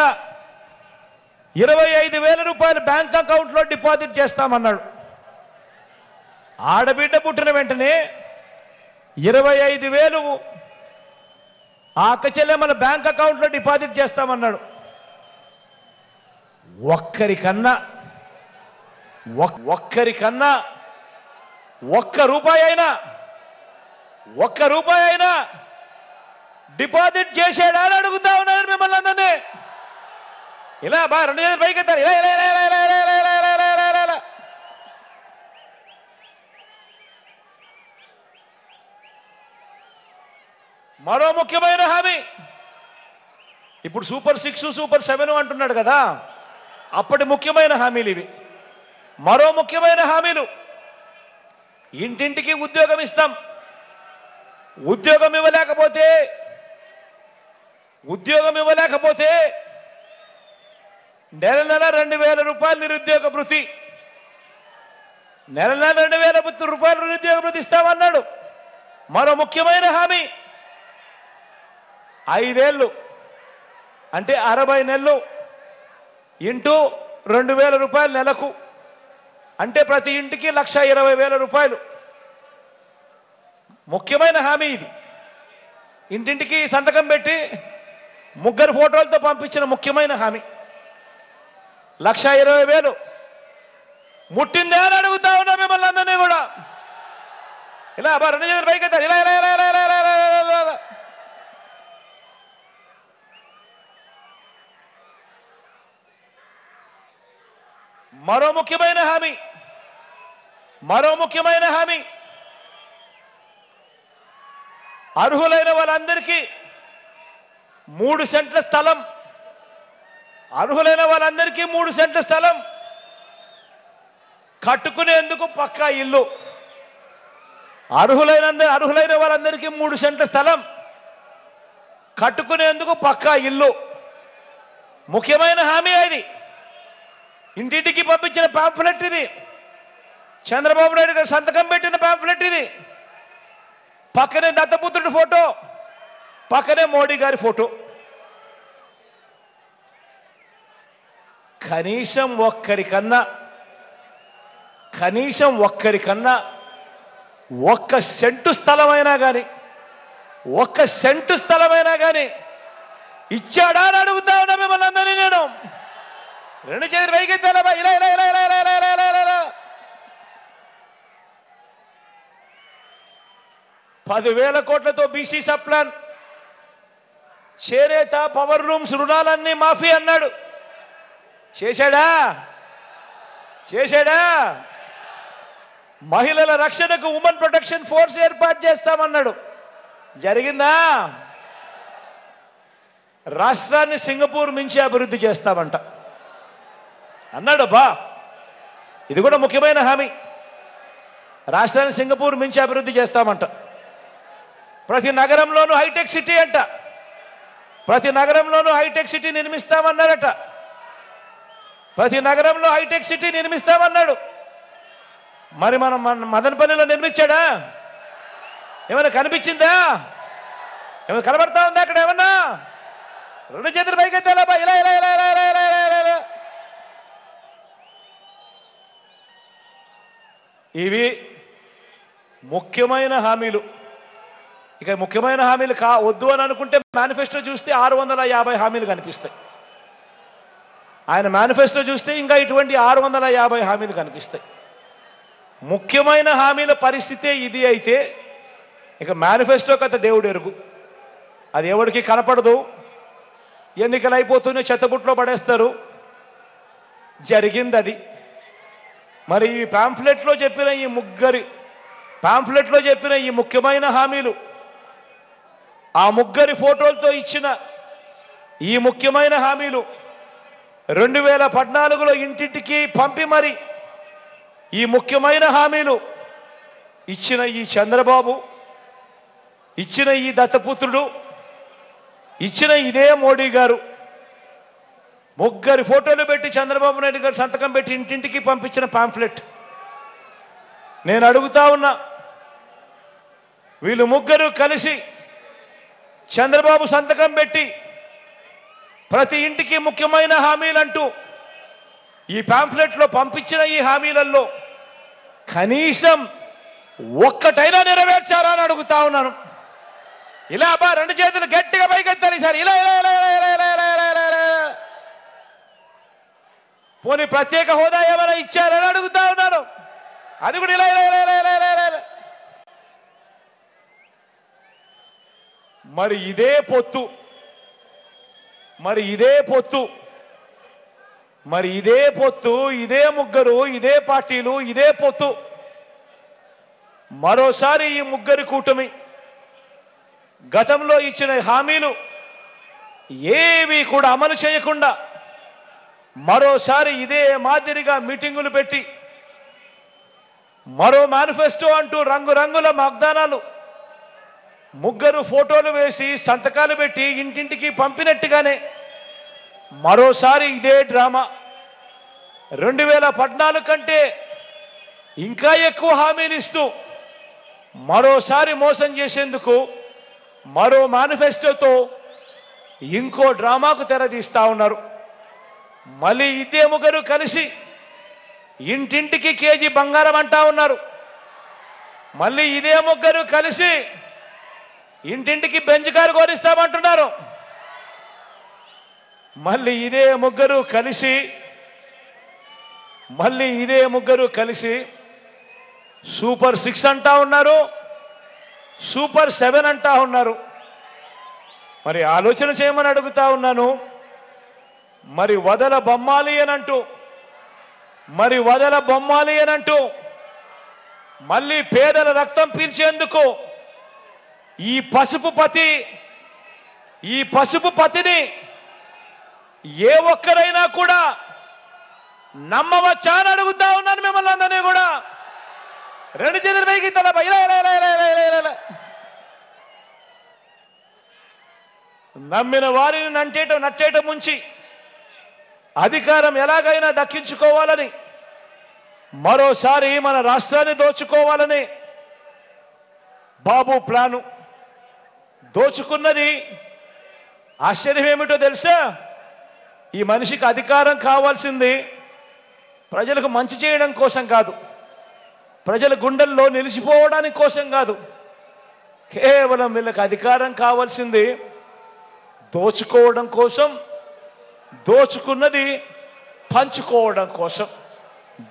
25,000 రూపాయలు బ్యాంక్ అకౌంట్లో డిపాజిట్ చేస్తామన్నాడు. ఆడబిడ్డ పుట్టిన వెంటనే 25,000 ఆ అక్క చెల్లెమ్మల బ్యాంక్ అకౌంట్లో డిపాజిట్ చేస్తామన్నాడు. ఒక్కరికన్నా ఒక్క రూపాయి అయినా డిపాజిట్ చేశాడా అని అడుగుతా ఉన్నాను మిమ్మల్ని అందరినీ. ఇలా రెండు చేతులు పైకెత్తారు. మరో ముఖ్యమైన హామీ, ఇప్పుడు సూపర్ 6 సూపర్ 7 అంటున్నాడు కదా, అప్పటి ముఖ్యమైన హామీలు ఇవి. మరో ముఖ్యమైన హామీలు, ఇంటింటికి ఉద్యోగం ఇస్తాం. ఉద్యోగం ఇవ్వలేకపోతే నెల 2,000 రూపాయలు నిరుద్యోగ భృతి, నెల 2,000 రూపాయలు నిరుద్యోగ భృతి ఇస్తామన్నాడు. మరో ముఖ్యమైన హామీ, 5 ఏళ్ళు అంటే 60 నెలలు ఇంటూ 2,000 రూపాయలు నెలకు, అంటే ప్రతి ఇంటికి 1,20,000 రూపాయలు. ముఖ్యమైన హామీ ఇది. ఇంటింటికి సంతకం పెట్టి ముగ్గురు ఫోటోలతో పంపించిన ముఖ్యమైన హామీ 1,20,000 ముట్టిందే అని అడుగుతా ఉన్నా మిమ్మల్ని అందరినీ కూడా. ఇలా 2 చేతులు పైకి ఎత్తారు. ఇలా ఇలా ఇలా ఇలా ఇలా ఇలా ఇలా ఇలా. మరో ముఖ్యమైన హామీ అర్హులైన వాళ్ళందరికీ 3 సెంట్ల స్థలం, అర్హులైన వాళ్ళందరికీ 3 సెంట్ల స్థలం, కట్టుకునేందుకు పక్కా ఇల్లు. అర్హులైన వాళ్ళందరికీ 3 సెంట్ల స్థలం, కట్టుకునేందుకు పక్కా ఇల్లు. ముఖ్యమైన హామీ ఇది. ఇంటింటికి పంపించిన పాంఫ్లెట్ ఇది. చంద్రబాబు నాయుడు గారు సంతకం పెట్టిన పాంఫ్లెట్ ఇది. పక్కనే దత్తపుత్రుడి ఫోటో, పక్కనే మోడీ గారి ఫోటో. కనీసం ఒక్కరికన్నా 1 సెంటు స్థలమైనా కానీ ఇచ్చాడా అని అడుగుతా ఉన్నా మిమ్మల్ని అందరినీ నేను. 2 చేతులు పైకెత్తాలా? ఇలా ఇలా ఇలా ఇలా ఇలా ఇలా ఇలా ఇలా. 10,000 కోట్లతో బీసీ సప్లాన్, చేనేత, పవర్ రూమ్స్ రుణాలన్నీ మాఫీ అన్నాడు. చేశాడా? మహిళల రక్షణకు ఉమెన్ ప్రొటెక్షన్ ఫోర్స్ ఏర్పాటు చేస్తామన్నాడు. జరిగిందా? రాష్ట్రాన్ని సింగపూర్ మించి అభివృద్ధి చేస్తామంట అన్నాడు. ఇది కూడా ముఖ్యమైన హామీ. రాష్ట్రాన్ని సింగపూర్ మించి అభివృద్ధి చేస్తామంట. ప్రతి నగరంలోనూ హైటెక్ సిటీ అంట. ప్రతి నగరంలోనూ హైటెక్ సిటీ నిర్మిస్తామన్నారట. ప్రతి నగరంలో హైటెక్ సిటీ నిర్మిస్తామన్నాడు. మరి మనం మదనపల్లిలో నిర్మించాడా? ఏమైనా కనిపించిందా? ఏమైనా కనబడతా ఉందా అక్కడ ఏమన్నా? 2 చేతులు పైకెత్తాలా? ఇలా ఇలా ఇలా ఇలా ఇలా ఇలా ఇలా ఇలా. ఇవి ముఖ్యమైన హామీలు. ఇక ముఖ్యమైన హామీలు వద్దు అని అనుకుంటే మేనిఫెస్టో చూస్తే 650 హామీలు కనిపిస్తాయి. ఆయన మేనిఫెస్టో చూస్తే ఇంకా ఇటువంటి 650 హామీలు కనిపిస్తాయి. ముఖ్యమైన హామీల పరిస్థితే ఇది అయితే ఇక మేనిఫెస్టో కథ దేవుడు ఎరుగు. అది ఎవరికి కనపడదు. ఎన్నికలు అయిపోతూనే చెత్తబుట్లో పడేస్తారు. జరిగింది అది. మరి ఈ పాంఫ్లెట్లో చెప్పిన ఈ ముఖ్యమైన హామీలు, ఆ ముగ్గురి ఫోటోలతో ఇచ్చిన ఈ ముఖ్యమైన హామీలు 2014లో ఇంటింటికి పంపి మరి ఈ ముఖ్యమైన హామీలు ఇచ్చిన ఈ చంద్రబాబు, ఇచ్చిన ఈ దత్తపుత్రుడు, ఇచ్చిన ఇదే మోడీ గారు ముగ్గురి ఫోటోలు పెట్టి చంద్రబాబు నాయుడు గారు సంతకం పెట్టి ఇంటింటికి పంపించిన పాంఫ్లెట్. నేను అడుగుతా ఉన్నా, వీళ్ళు ముగ్గురు కలిసి చంద్రబాబు సంతకం పెట్టి ప్రతి ఇంటికి ముఖ్యమైన హామీలంటూ ఈ పాంఫ్లెట్లో పంపించిన ఈ హామీలలో కనీసం ఒక్కటైనా నెరవేర్చారా అని అడుగుతా ఉన్నాను. ఇలా 2 చేతులు గట్టిగా పైకెత్తాలి సార్. ఇలా ఇలా ఇలా ఇలా ఇలా ఇలా ఇలా ఇలా. పోనీ ప్రత్యేక హోదా ఏమైనా ఇచ్చారని అడుగుతా ఉన్నాను. అది కూడా ఇలా ఇలా ఇలా ఇలా ఇలా ఇలా. మరి ఇదే పొత్తు, ఇదే ముగ్గురు, ఇదే పార్టీలు, ఇదే పొత్తు మరోసారి ఈ ముగ్గురి కూటమి గతంలో ఇచ్చిన హామీలు ఏవి కూడా అమలు చేయకుండా మరోసారి ఇదే మాదిరిగా మీటింగులు పెట్టి మరో మేనిఫెస్టో అంటూ రంగురంగుల వాగ్దానాలు, ముగ్గురు ఫోటోలు వేసి సంతకాలు పెట్టి ఇంటింటికి పంపినట్టుగానే మరోసారి ఇదే డ్రామా. 2014 కంటే ఇంకా ఎక్కువ హామీలు ఇస్తూ మరోసారి మోసం చేసేందుకు మరో మేనిఫెస్టోతో ఇంకో డ్రామాకు తెరదీస్తా ఉన్నారు. మళ్ళీ ఇదే ముగ్గురు కలిసి ఇంటింటికి కేజీ బంగారం అంటా ఉన్నారు. మళ్ళీ ఇదే ముగ్గురు కలిసి ఇంటింటికి బెంచ్ కారు కోరిస్తామంటున్నారు. మళ్ళీ ఇదే ముగ్గురు కలిసి సూపర్ 6 అంటా ఉన్నారు, సూపర్ 7 అంటా ఉన్నారు. మరి ఆలోచన చేయమని అడుగుతా ఉన్నాను. మరి వదల బొమ్మాలి అనంటూ మళ్ళీ పేదల రక్తం పీల్చేందుకు ఈ పసుపు పతిని ఏ ఒక్కరైనా కూడా నమ్మవచ్చా అని అడుగుతా ఉన్నాను మిమ్మల్ని అందరినీ కూడా. 2 చేతులు పైకి తల నమ్మిన వారిని నట్టేట ముంచి అధికారం ఎలాగైనా దక్కించుకోవాలని, మరోసారి మన రాష్ట్రాన్ని దోచుకోవాలని బాబు ప్లాను. దోచుకున్నది ఆశ్చర్యం ఏమిటో తెలుసా? ఈ మనిషికి అధికారం కావాల్సింది ప్రజలకు మంచి చేయడం కోసం కాదు, ప్రజల గుండెల్లో నిలిచిపోవడానికి కోసం కాదు. కేవలం వీళ్ళకి అధికారం కావాల్సింది దోచుకోవడం కోసం, దోచుకున్నది పంచుకోవడం కోసం.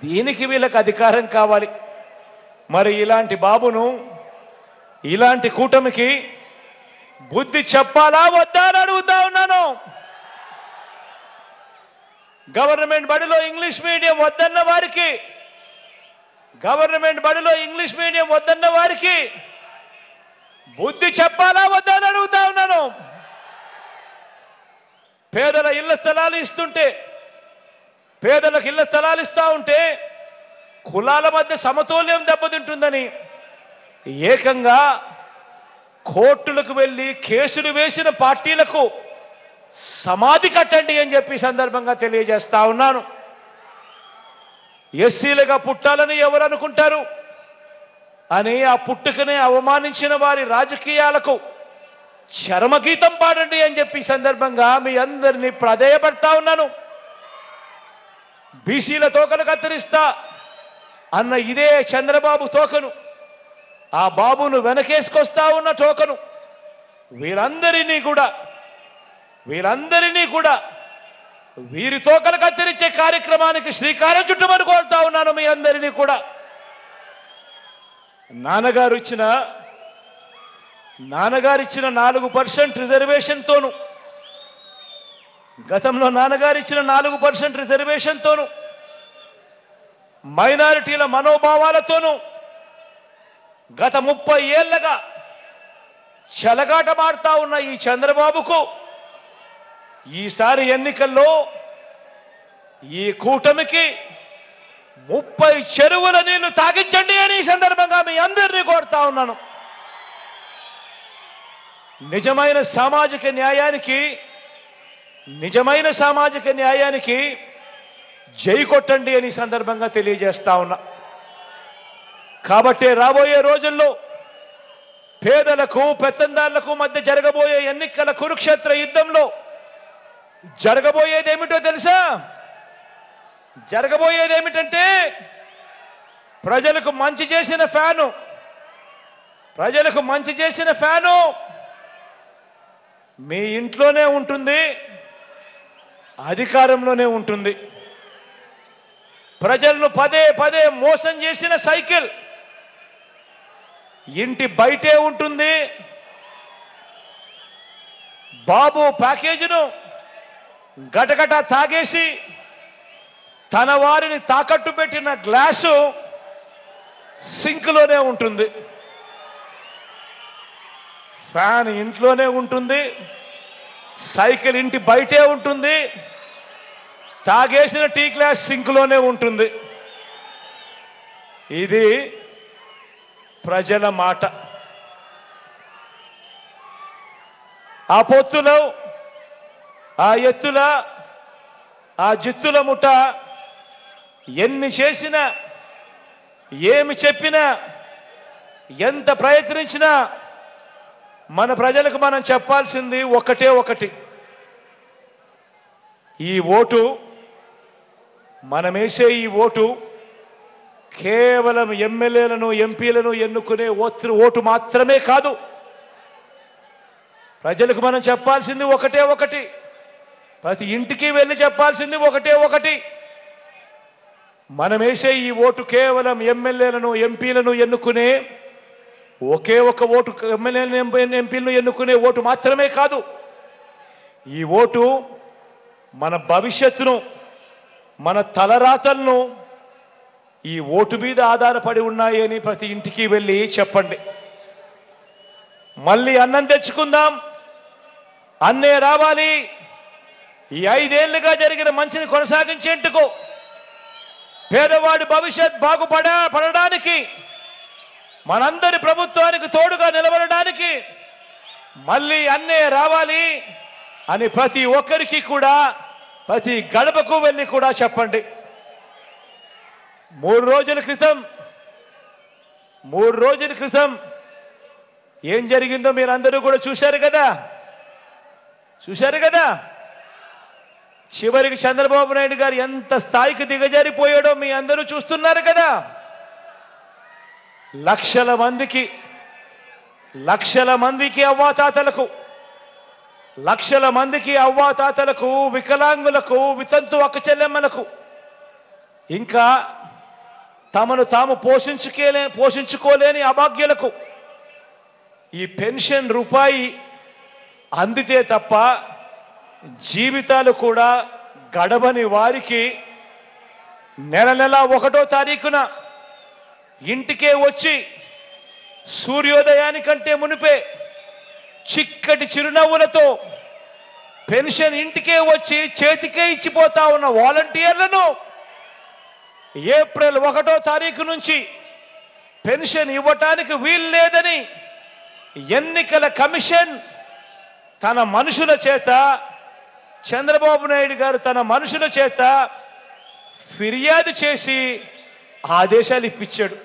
దీనికి వీళ్ళకి అధికారం కావాలి. మరి ఇలాంటి బాబును, ఇలాంటి కూటమికి బుద్ధి చెప్పాలా వద్దా అని అడుగుతా ఉన్నాను. గవర్నమెంట్ బడిలో ఇంగ్లీష్ మీడియం వద్దన్న వారికి బుద్ధి చెప్పాలా వద్దా అని అడుగుతా ఉన్నాను. పేదలకు ఇళ్ల స్థలాలు ఇస్తా ఉంటే కులాల మధ్య సమతుల్యం దెబ్బతింటుందని ఏకంగా కోర్టులకు వెళ్ళి కేసులు వేసిన పార్టీలకు సమాధి కట్టండి అని చెప్పి సందర్భంగా తెలియజేస్తా ఉన్నాను. ఎస్సీలుగా పుట్టాలని ఎవరు అనుకుంటారు అని ఆ పుట్టుకనే అవమానించిన వారి రాజకీయాలకు చరమగీతం పాడండి అని చెప్పి సందర్భంగా మీ అందరినీ ప్రాధేయపడతా ఉన్నాను. బీసీల తోకలు కత్తిరిస్తా అన్న ఇదే చంద్రబాబు తోకను, ఆ బాబును వెనకేసుకొస్తా ఉన్న తోకను, వీరందరినీ కూడా వీరి తోకలు కత్తిరించే కార్యక్రమానికి శ్రీకారం చుట్టమని కోరుతా ఉన్నాను మీ అందరినీ కూడా. నాన్నగారు ఇచ్చిన 4% రిజర్వేషన్తోను, గతంలో నాన్నగారు ఇచ్చిన 4% రిజర్వేషన్తోను, మైనారిటీల మనోభావాలతోనూ గత 30 ఏళ్లుగా చెలగాటమాడుతా ఉన్న ఈ చంద్రబాబుకు ఈసారి ఎన్నికల్లో ఈ కూటమికి 30 చెరువుల నీళ్లు తాగించండి అని ఈ సందర్భంగా మీ అందరినీ కోరుతా ఉన్నాను. నిజమైన సామాజిక న్యాయానికి జై కొట్టండి అని సందర్భంగా తెలియజేస్తా ఉన్నా. కాబట్టి రాబోయే రోజుల్లో పేదలకు పెత్తందారులకు మధ్య జరగబోయే ఎన్నికల కురుక్షేత్ర యుద్ధంలో జరగబోయేదేమిటో తెలుసా? జరగబోయేదేమిటంటే ప్రజలకు మంచి చేసిన ఫ్యాను మీ ఇంట్లోనే ఉంటుంది, అధికారంలోనే ఉంటుంది. ప్రజలను పదే మోసం చేసిన సైకిల్ ఇంటి బయటే ఉంటుంది. బాబు ప్యాకేజీను గటగట తాగేసి తన వారిని తాకట్టు పెట్టిన గ్లాసు సింక్లోనే ఉంటుంది. ఫ్యాన్ ఇంట్లోనే ఉంటుంది, సైకిల్ ఇంటి బయటే ఉంటుంది, తాగేసిన టీ గ్లాస్ సింక్లోనే ఉంటుంది. ఇది ప్రజల మాట. ఆ పొత్తులో, ఆ ఎత్తుల, ఆ జిత్తుల ముఠ ఎన్ని చేసినా, ఏమి చెప్పినా, ఎంత ప్రయత్నించినా మన ప్రజలకు మనం చెప్పాల్సింది ఒకటి. ఈ ఓటు, మనమేసే ఈ ఓటు కేవలం ఎమ్మెల్యేలను ఎంపీలను ఎన్నుకునే ఓటు మాత్రమే కాదు. ప్రజలకు మనం చెప్పాల్సింది ఒకటి. ప్రతి ఇంటికి వెళ్ళి చెప్పాల్సింది ఒకటే ఒకటి, మనం వేసే ఈ ఓటు కేవలం ఎమ్మెల్యేలను ఎంపీలను ఎన్నుకునే ఒకే ఒక ఓటు, ఎమ్మెల్యేలను ఎంపీలను ఎన్నుకునే ఓటు మాత్రమే కాదు. ఈ ఓటు మన భవిష్యత్తును, మన తలరాతలను ఈ ఓటు మీద ఆధారపడి ఉన్నాయి అని ప్రతి ఇంటికి వెళ్ళి చెప్పండి. మళ్ళీ అన్నం తెచ్చుకుందాం, అన్నే రావాలి. ఈ 5 ఏళ్లుగా జరిగిన మంచిని కొనసాగించేందుకు, పేదవాడి భవిష్యత్ బాగుపడడానికి, మనందరి ప్రభుత్వానికి తోడుగా నిలబడడానికి మళ్ళీ అన్నే రావాలి అని ప్రతి ఒక్కరికి కూడా, ప్రతి గడపకు వెళ్ళి కూడా చెప్పండి. 3 రోజుల క్రితం ఏం జరిగిందో మీరు అందరూ కూడా చూశారు కదా. చివరికి చంద్రబాబు నాయుడు గారు ఎంత స్థాయికి దిగజారిపోయాడో మీ అందరూ చూస్తున్నారు కదా. లక్షల మందికి అవ్వాతాతలకు, వికలాంగులకు, వితంతు అక్క చెల్లెమ్మలకు, ఇంకా తమను తాము పోషించుకోలేని అభాగ్యులకు ఈ పెన్షన్ రూపాయి అందితే తప్ప జీవితాలు కూడా గడవని వారికి నెల 1వ తారీఖున ఇంటికే వచ్చి సూర్యోదయానికంటే మునిపే చిక్కటి చిరునవ్వులతో పెన్షన్ ఇంటికే వచ్చి చేతికే ఇచ్చిపోతా ఉన్న వాలంటీర్లను ఏప్రిల్ 1వ తారీఖు నుంచి పెన్షన్ ఇవ్వటానికి వీలు లేదని ఎన్నికల కమిషన్ తన మనుషుల చేత, చంద్రబాబు నాయుడు గారు తన మనుషుల చేత ఫిర్యాదు చేసి ఆదేశాలు ఇప్పించాడు.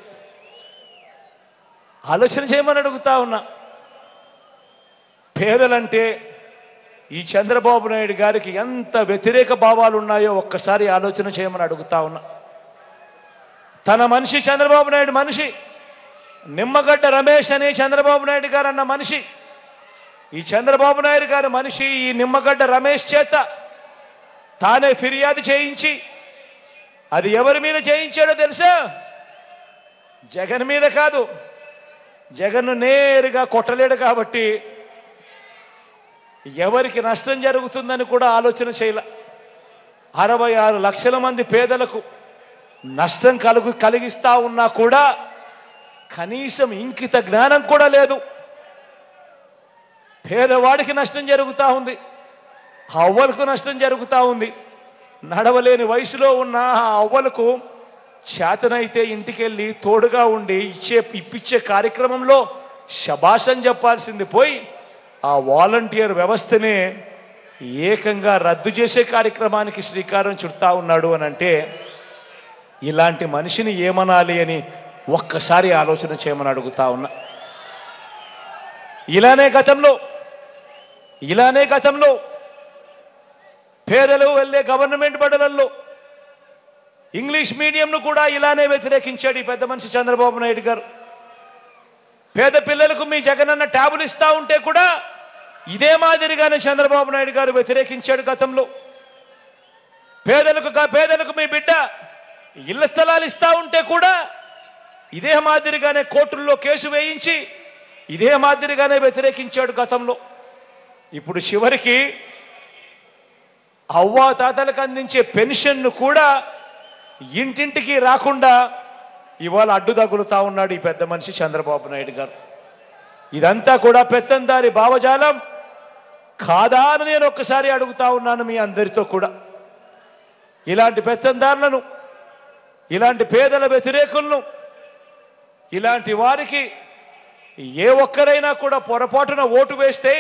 ఆలోచన చేయమని అడుగుతా ఉన్నా. పేదలంటే ఈ చంద్రబాబు నాయుడు గారికి ఎంత వ్యతిరేక భావాలు ఉన్నాయో ఒక్కసారి ఆలోచన చేయమని అడుగుతా ఉన్నా. తన మనిషి చంద్రబాబు నాయుడు మనిషి, నిమ్మగడ్డ రమేష్ అని చంద్రబాబు నాయుడు గారు అన్న మనిషి, ఈ చంద్రబాబు నాయుడు గారి మనిషి ఈ నిమ్మగడ్డ రమేష్ చేత తానే ఫిర్యాదు చేయించి, అది ఎవరి మీద చేయించాడో తెలుసా? జగన్ మీద కాదు. జగన్ను నేరుగా కొట్టలేడు కాబట్టి ఎవరికి నష్టం జరుగుతుందని కూడా ఆలోచన చేయలే. 66 లక్షల మంది పేదలకు నష్టం కలిగిస్తా ఉన్నా కూడా కనీసం ఇంకిత జ్ఞానం కూడా లేదు. పేదవాడికి నష్టం జరుగుతూ ఉంది, అవ్వలకు నష్టం జరుగుతూ ఉంది. నడవలేని వయసులో ఉన్న ఆ అవ్వలకు చేతనైతే ఇంటికెళ్ళి తోడుగా ఉండి ఇప్పించే కార్యక్రమంలో శభాషం చెప్పాల్సింది పోయి ఆ వాలంటీర్ వ్యవస్థనే ఏకంగా రద్దు చేసే కార్యక్రమానికి శ్రీకారం చుడతా ఉన్నాడు అని అంటే ఇలాంటి మనిషిని ఏమనాలి అని ఒక్కసారి ఆలోచన చేయమని అడుగుతా ఉన్నా. ఇలానే గతంలో పేదలు వెళ్ళే గవర్నమెంట్ బడులలో ఇంగ్లీష్ మీడియంను కూడా ఇలానే వ్యతిరేకించాడు ఈ పెద్ద మనిషి చంద్రబాబు నాయుడు గారు. పేద పిల్లలకు మీ జగనన్న ట్యాబులు ఇస్తా ఉంటే కూడా ఇదే మాదిరిగానే చంద్రబాబు నాయుడు గారు వ్యతిరేకించాడు గతంలో. పేదలకు మీ బిడ్డ ఇళ్ల స్థలాలు ఇస్తా ఉంటే కూడా ఇదే మాదిరిగానే కోర్టుల్లో కేసు వేయించి ఇదే మాదిరిగానే వ్యతిరేకించాడు గతంలో. ఇప్పుడు చివరికి అవ్వాతాతలకు అందించే పెన్షన్ను కూడా ఇంటింటికి రాకుండా ఇవాళ అడ్డు తగులుతా ఉన్నాడు ఈ పెద్ద మనిషి చంద్రబాబు నాయుడు గారు. ఇదంతా కూడా పెత్తందారి భావజాలం కాదా అని నేను ఒక్కసారి అడుగుతా ఉన్నాను మీ అందరితో కూడా. ఇలాంటి పెత్తందారులను, ఇలాంటి పేదల వ్యతిరేకులను, ఇలాంటి వారికి ఏ ఒక్కరైనా కూడా పొరపాటున ఓటు వేస్తే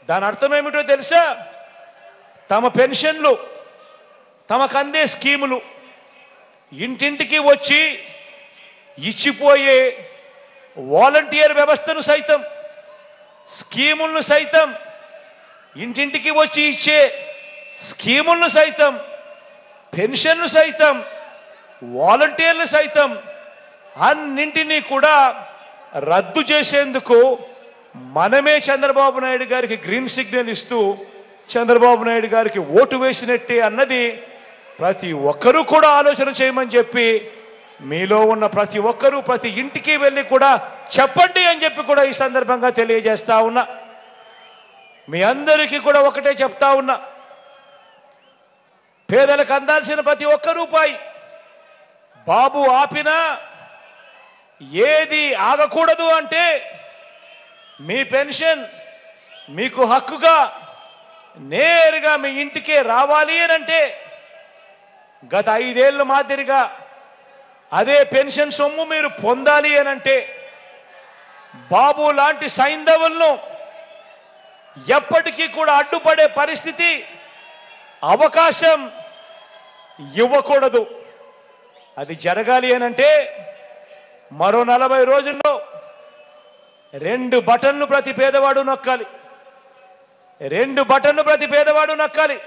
దాని అర్థం ఏమిటో తెలుసా? తమ పెన్షన్లు, తమకు అందే స్కీములు ఇంటింటికి వచ్చి ఇచ్చిపోయే వాలంటీర్ వ్యవస్థను సైతం, స్కీములను సైతం, ఇంటింటికి వచ్చి ఇచ్చే స్కీములను సైతం, పెన్షన్లు సైతం, వాలంటీర్లు సైతం అన్నింటినీ కూడా రద్దు చేసేందుకు మనమే చంద్రబాబు నాయుడు గారికి గ్రీన్ సిగ్నల్ ఇస్తూ చంద్రబాబు నాయుడు గారికి ఓటు వేసినట్టే అన్నది ప్రతి ఒక్కరూ కూడా ఆలోచన చేయమని చెప్పి మీలో ఉన్న ప్రతి ఒక్కరూ ప్రతి ఇంటికి వెళ్ళి కూడా చెప్పండి అని చెప్పి కూడా ఈ సందర్భంగా తెలియజేస్తా ఉన్నా. మీ అందరికీ కూడా ఒకటే చెప్తా ఉన్నా, పేదలకు అందాల్సిన ప్రతి ఒక్క రూపాయి బాబు ఆపినా ఏది ఆగకూడదు అంటే మీ పెన్షన్ మీకు హక్కుగా నేరుగా మీ ఇంటికే రావాలి అని అంటే గత 5 ఏళ్ళ మాదిరిగా అదే పెన్షన్ సొమ్ము మీరు పొందాలి అని అంటే బాబు లాంటి సైంధవులను ఎప్పటికీ కూడా అడ్డుపడే పరిస్థితి అవకాశం ఇవ్వకూడదు. అది జరగాలి అని అంటే మరో 40 రోజుల్లో 2 బటన్లు ప్రతి పేదవాడు నొక్కాలి. 2 బటన్లు ప్రతి పేదవాడు నొక్కాలి.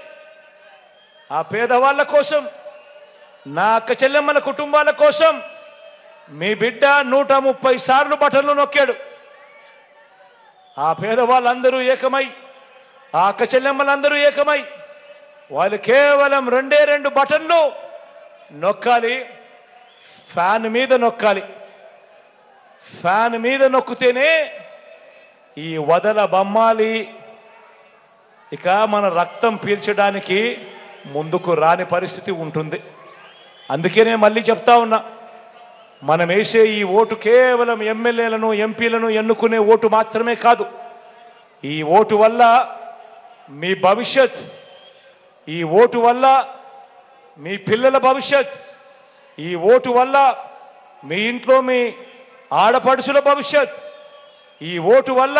ఆ పేదవాళ్ళ కోసం, నా అక్క చెల్లెమ్మల కుటుంబాల కోసం మీ బిడ్డ 130 సార్లు బటన్లు నొక్కాడు. ఆ పేదవాళ్ళందరూ ఏకమై, ఆ అక్క చెల్లెమ్మలందరూ ఏకమై వాళ్ళు కేవలం 2 బటన్లు నొక్కాలి. ఫ్యాన్ మీద నొక్కాలి. ఫ్యాన్ మీద నొక్కితేనే ఈ వదల బొమ్మాలి ఇక మన రక్తం పీల్చడానికి ముందుకు రాని పరిస్థితి ఉంటుంది. అందుకే నేను మళ్ళీ చెప్తా ఉన్నా, మనం వేసే ఈ ఓటు కేవలం ఎమ్మెల్యేలను ఎంపీలను ఎన్నుకునే ఓటు మాత్రమే కాదు. ఈ ఓటు వల్ల మీ భవిష్యత్, ఈ ఓటు వల్ల మీ పిల్లల భవిష్యత్, ఈ ఓటు వల్ల మీ ఇంట్లో మీ ఆడపడుచుల భవిష్యత్, ఈ ఓటు వల్ల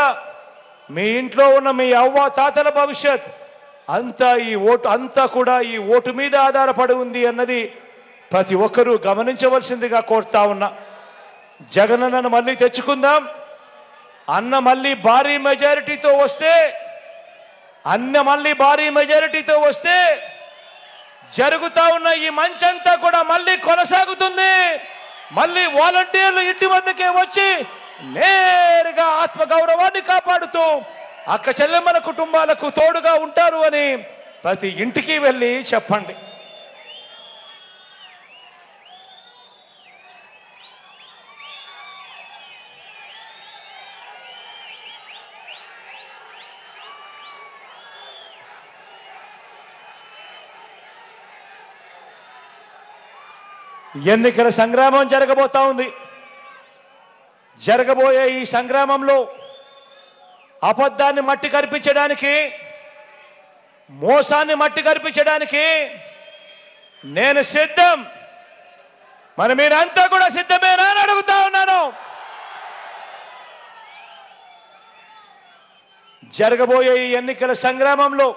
మీ ఇంట్లో ఉన్న మీ అవ్వ తాతల భవిష్యత్ అంతా కూడా ఈ ఓటు మీద ఆధారపడి ఉంది అన్నది ప్రతి ఒక్కరూ గమనించవలసిందిగా కోరుతా ఉన్నా. జగనన్నను మళ్ళీ తెచ్చుకుందాం. అన్న మళ్ళీ భారీ మెజారిటీతో వస్తే జరుగుతా ఉన్న ఈ మంచంతా కూడా మళ్ళీ కొనసాగుతుంది. మళ్ళీ వాలంటీర్లు ఇంటి వద్దకే వచ్చి నేరుగా ఆత్మగౌరవాన్ని కాపాడుతూ అక్క చెల్లెమ్మల కుటుంబాలకు తోడుగా ఉంటారు అని ప్రతి ఇంటికి వెళ్ళి చెప్పండి. ఎన్నికల సంగ్రామం జరగబోతా ఉంది. జరగబోయే ఈ సంగ్రామంలో అబద్ధాన్ని మట్టి కరిపించడానికి, మోసాన్ని మట్టి కరిపించడానికి నేను సిద్ధం. మరి మీరంతా కూడా సిద్ధమేనా అని అడుగుతా ఉన్నాను. జరగబోయే ఈ ఎన్నికల సంగ్రామంలో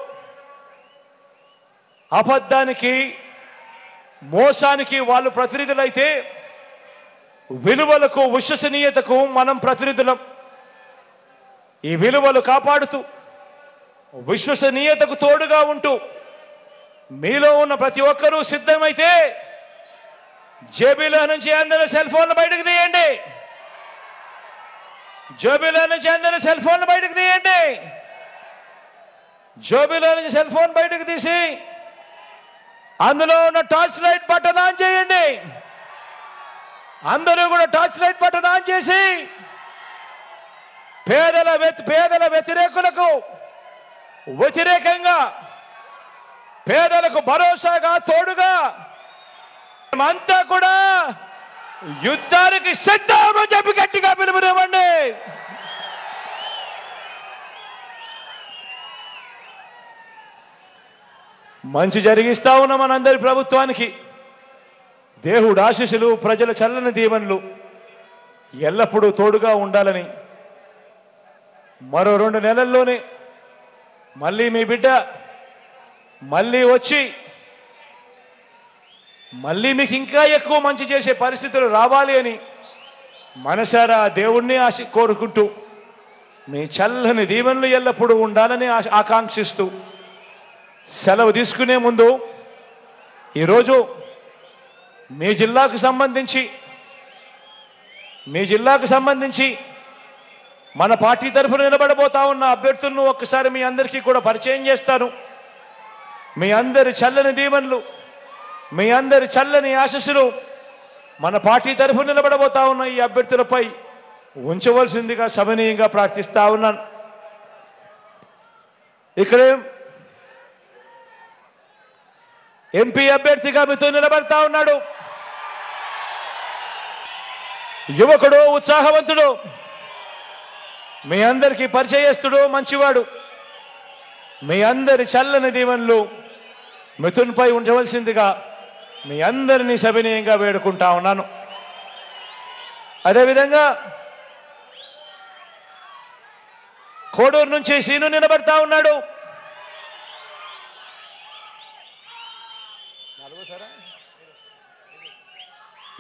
అబద్ధానికి, మోసానికి వాళ్ళు ప్రతినిధులైతే విలువలకు, విశ్వసనీయతకు మనం ప్రతినిధులం. ఈ విలువలు కాపాడుతూ విశ్వసనీయతకు తోడుగా ఉంటూ మీలో ఉన్న ప్రతి ఒక్కరూ సిద్ధమైతే జేబీలో నుంచి అందరూ సెల్ ఫోన్లు బయటకు తీయండి. జేబీలో నుంచి అందరూ సెల్ ఫోన్లు బయటకు తీయండి. జేబీలో నుంచి సెల్ ఫోన్ బయటకు తీసి అందులో ఉన్న టార్చ్ లైట్ బటన్ ఆన్ చేయండి. అందరూ కూడా టార్చ్ లైట్ బటన్ ఆన్ చేసి పేదల వ్యతిరేకంగా, పేదలకు భరోసాగా తోడుగా అంతా కూడా యుద్ధానికి సిద్ధమని చెప్పి గట్టిగా పిలుపునివ్వండి. మంచి జరిగిస్తా ఉన్న మనందరి ప్రభుత్వానికి దేవుడు ఆశీస్సులు, ప్రజల చల్లని దీవెనలు ఎల్లప్పుడూ తోడుగా ఉండాలని, మరో 2 నెలల్లోనే మళ్ళీ మీ బిడ్డ మళ్ళీ వచ్చి మళ్ళీ మీకు ఇంకా ఎక్కువ మంచి చేసే పరిస్థితులు రావాలి అని మనసారా దేవుణ్ణి కోరుకుంటూ మీ చల్లని దీవెనలు ఎల్లప్పుడూ ఉండాలని ఆకాంక్షిస్తూ సెలవు తీసుకునే ముందు ఈరోజు మీ జిల్లాకు సంబంధించి మన పార్టీ తరఫున నిలబడబోతా ఉన్న అభ్యర్థులను ఒక్కసారి మీ అందరికీ కూడా పరిచయం చేస్తాను. మీ అందరి చల్లని దీవెనలు, మీ అందరి చల్లని ఆశీస్సులు మన పార్టీ తరఫున నిలబడబోతా ఉన్న ఈ అభ్యర్థులపై ఉంచవలసిందిగా సవినీయంగా ప్రార్థిస్తా ఉన్నాను. ఇక్కడే ఎంపీ అభ్యర్థిగా మీతో నిలబడతా ఉన్నాడు యువకుడు, ఉత్సాహవంతుడు, మీ అందరికీ పరిచయస్తుడు, మంచివాడు. మీ అందరి చల్లని దీవెనలు మిథున్పై ఉంచవలసిందిగా మీ అందరినీ సవినీయంగా వేడుకుంటా ఉన్నాను. అదేవిధంగా కోడూరు నుంచి సీను నిలబడతా ఉన్నాడు.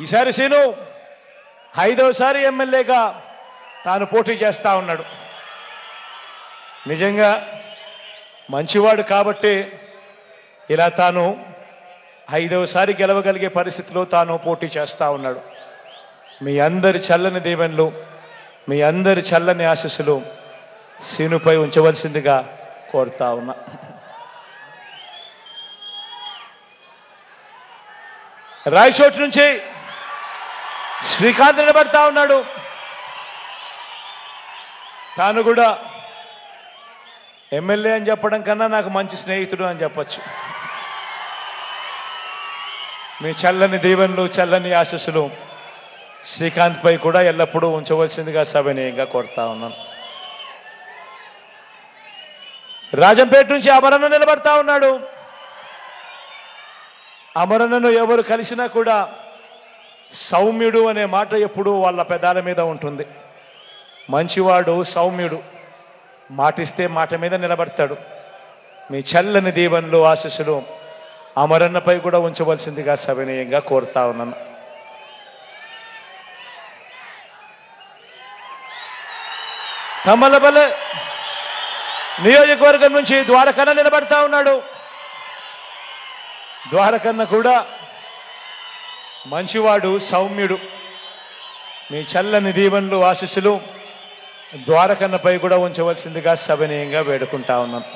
ఈసారి సీను 5వసారి ఎమ్మెల్యేగా తాను పోటీ చేస్తా ఉన్నాడు. నిజంగా మంచివాడు కాబట్టి ఇలా తాను 5వసారి గెలవగలిగే పరిస్థితిలో తాను పోటీ చేస్తా ఉన్నాడు. మీ అందరి చల్లని దీవెనలు, మీ అందరి చల్లని ఆశీస్సులు సీనుపై ఉంచవలసిందిగా కోరుతా ఉన్నా. రాయచోటు నుంచి శ్రీకాంత్ నిలబడతా ఉన్నాడు. తాను కూడా ఎమ్మెల్యే అని చెప్పడం కన్నా నాకు మంచి స్నేహితుడు అని చెప్పచ్చు. మీ చల్లని దీవెనలు, చల్లని ఆశీస్సులు శ్రీకాంత్పై కూడా ఎల్లప్పుడూ ఉంచవలసిందిగా సవినీయంగా కోరుతా ఉన్నాను. రాజంపేట నుంచి అమరన్న నిలబడతా ఉన్నాడు. అమరన్నను ఎవరు కలిసినా కూడా సౌమ్యుడు అనే మాట ఎప్పుడూ వాళ్ళ పెదాల మీద ఉంటుంది. మంచివాడు, సౌమ్యుడు, మాటిస్తే మాట మీద నిలబడతాడు. మీ చల్లని దీవెనలు, ఆశీస్సులు అమరన్నపై కూడా ఉంచవలసిందిగా సవినీయంగా కోరుతా ఉన్నాను. తమ్మలపల్లె నియోజకవర్గం నుంచి ద్వారకన్న నిలబడతా ఉన్నాడు. ద్వారకన్న కూడా మంచివాడు, సౌమ్యుడు. మీ చల్లని దీవెనలు, ఆశీస్సులు ద్వారకన్నపై కూడా ఉంచవలసిందిగా సవినీయంగా వేడుకుంటా ఉన్నాను.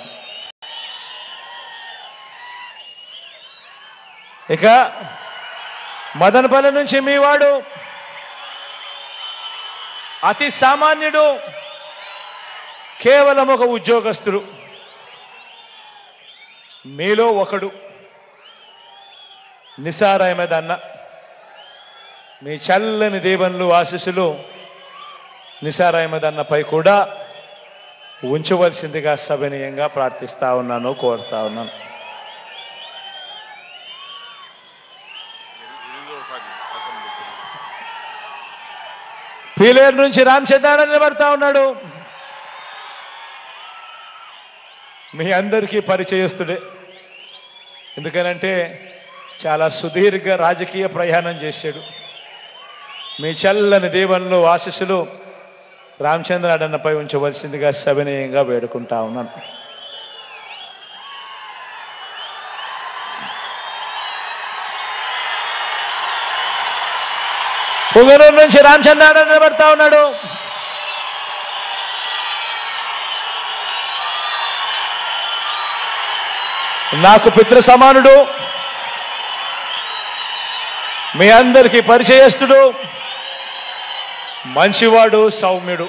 ఇక మదనపల్లి నుంచి మీ వాడు అతి సామాన్యుడు, కేవలం ఒక ఉద్యోగస్తుడు, మీలో ఒకడు, నిసార్ అహ్మద్ అన్న. మీ చల్లని దీవెనలు, ఆశీస్సులు నిసార్ అహ్మద్ అన్నపై కూడా ఉంచవలసిందిగా సవినీయంగా ప్రార్థిస్తా ఉన్నాను, కోరుతా ఉన్నాను. పీలేరు నుంచి రామచంద్ర నిలబడతా ఉన్నాడు. మీ అందరికీ పరిచయస్తుడే. ఎందుకనంటే చాలా సుదీర్ఘ రాజకీయ ప్రయాణం చేశాడు. మీ చల్లని దీవెనలు, ఆశీస్సులు రామచంద్ర అన్నపై ఉంచవలసిందిగా సవినీయంగా వేడుకుంటా ఉన్నాను. పుంగనూరు నుంచి రామచంద్ర నిలబడతా ఉన్నాడు. నాకు పితృ సమానుడు, మీ అందరికీ పరిచయస్తుడు, మంచివాడు, సౌమ్యుడు.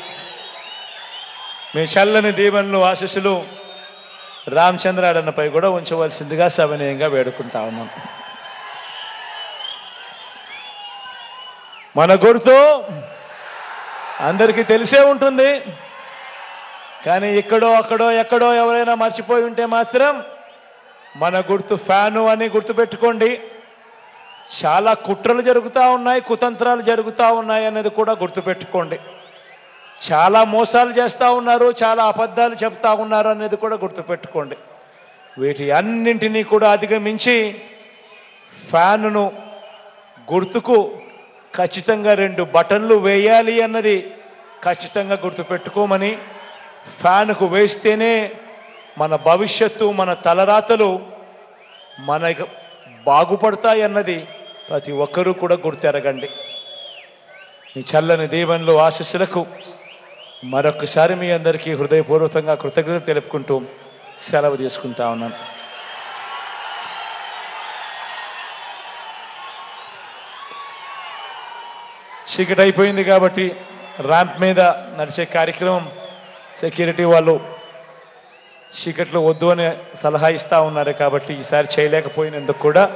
మీ చల్లని దీవెనలు, ఆశీస్సులు రామచంద్ర అన్నపై కూడా ఉంచవలసిందిగా సవినీయంగా వేడుకుంటా ఉన్నాం. మన గుర్తు అందరికీ తెలిసే ఉంటుంది, కానీ ఇక్కడో అక్కడో ఎక్కడో ఎవరైనా మర్చిపోయి ఉంటే మాత్రం మన గుర్తు ఫ్యాను అని గుర్తుపెట్టుకోండి. చాలా కుట్రలు జరుగుతూ ఉన్నాయి, కుతంత్రాలు జరుగుతూ ఉన్నాయి అనేది కూడా గుర్తుపెట్టుకోండి. చాలా మోసాలు చేస్తూ ఉన్నారు, చాలా అబద్ధాలు చెప్తా ఉన్నారు అనేది కూడా గుర్తుపెట్టుకోండి. వీటి అన్నింటినీ కూడా అధిగమించి ఫ్యానును గుర్తుకు ఖచ్చితంగా 2 బటన్లు వేయాలి అన్నది ఖచ్చితంగా గుర్తుపెట్టుకోమని, ఫ్యాన్కు వేస్తేనే మన భవిష్యత్తు, మన తలరాతలు మన బాగుపడతాయి అన్నది ప్రతి ఒక్కరూ కూడా గుర్తెరగండి. ఈ చల్లని దీవెనలు, ఆశీస్సులకు మరొకసారి మీ అందరికీ హృదయపూర్వకంగా కృతజ్ఞత తెలుపుకుంటూ సెలవు తీసుకుంటా ఉన్నాను. చీకటి అయిపోయింది కాబట్టి ర్యాంప్ మీద నడిచే కార్యక్రమం సెక్యూరిటీ వాళ్ళు చీకట్లో వద్దు అని సలహా ఇస్తూ ఉన్నారు కాబట్టి ఈసారి చేయలేకపోయినందుకు కూడా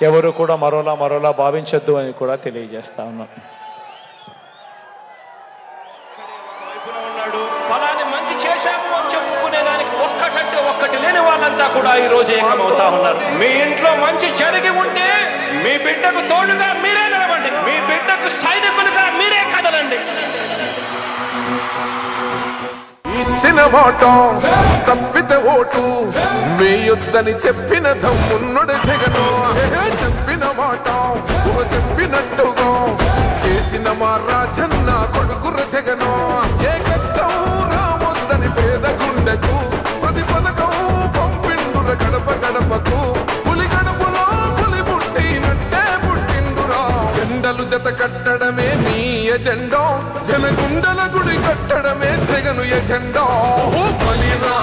ఎవరు కూడా మరోలా భావించొద్దు అని కూడా తెలియజేస్తా ఉన్నాం. ఫలాన్ని మంచి చేశాము అని చెప్పుకునేదానికి ఒక్కటంటే ఒక్కటి లేని వాళ్ళంతా కూడా ఈ రోజు ఏకమవుతా ఉన్నారు. మీ ఇంట్లో మంచి జరిగి ఉంటే మీ బిడ్డకు తోడుగా మీరే నిలబండి, మీ బిడ్డకు సైనికులుగా మీరే కదలండి. ఇచ్చిన మాట తప్పితే ఓటు మీ యుద్ధని చెప్పిన దమ్మున్నడు జగను. చెప్పిన మాట చెప్పినట్టుగా చేసిన మా రాజన్న కొడుకుర జగను. ఏ కష్టం రావద్దని పేద గుండెకు ప్రతి పథకం పంపిండుర గడప గడపకు. పులి గడపలో పులి పుట్టినట్టే పుట్టిండురా. జెండలు జత కట్టడమే మీ ఎజెండా, జనగుండల గుడి కట్టడమే జగను ఎజెండా. బలిరా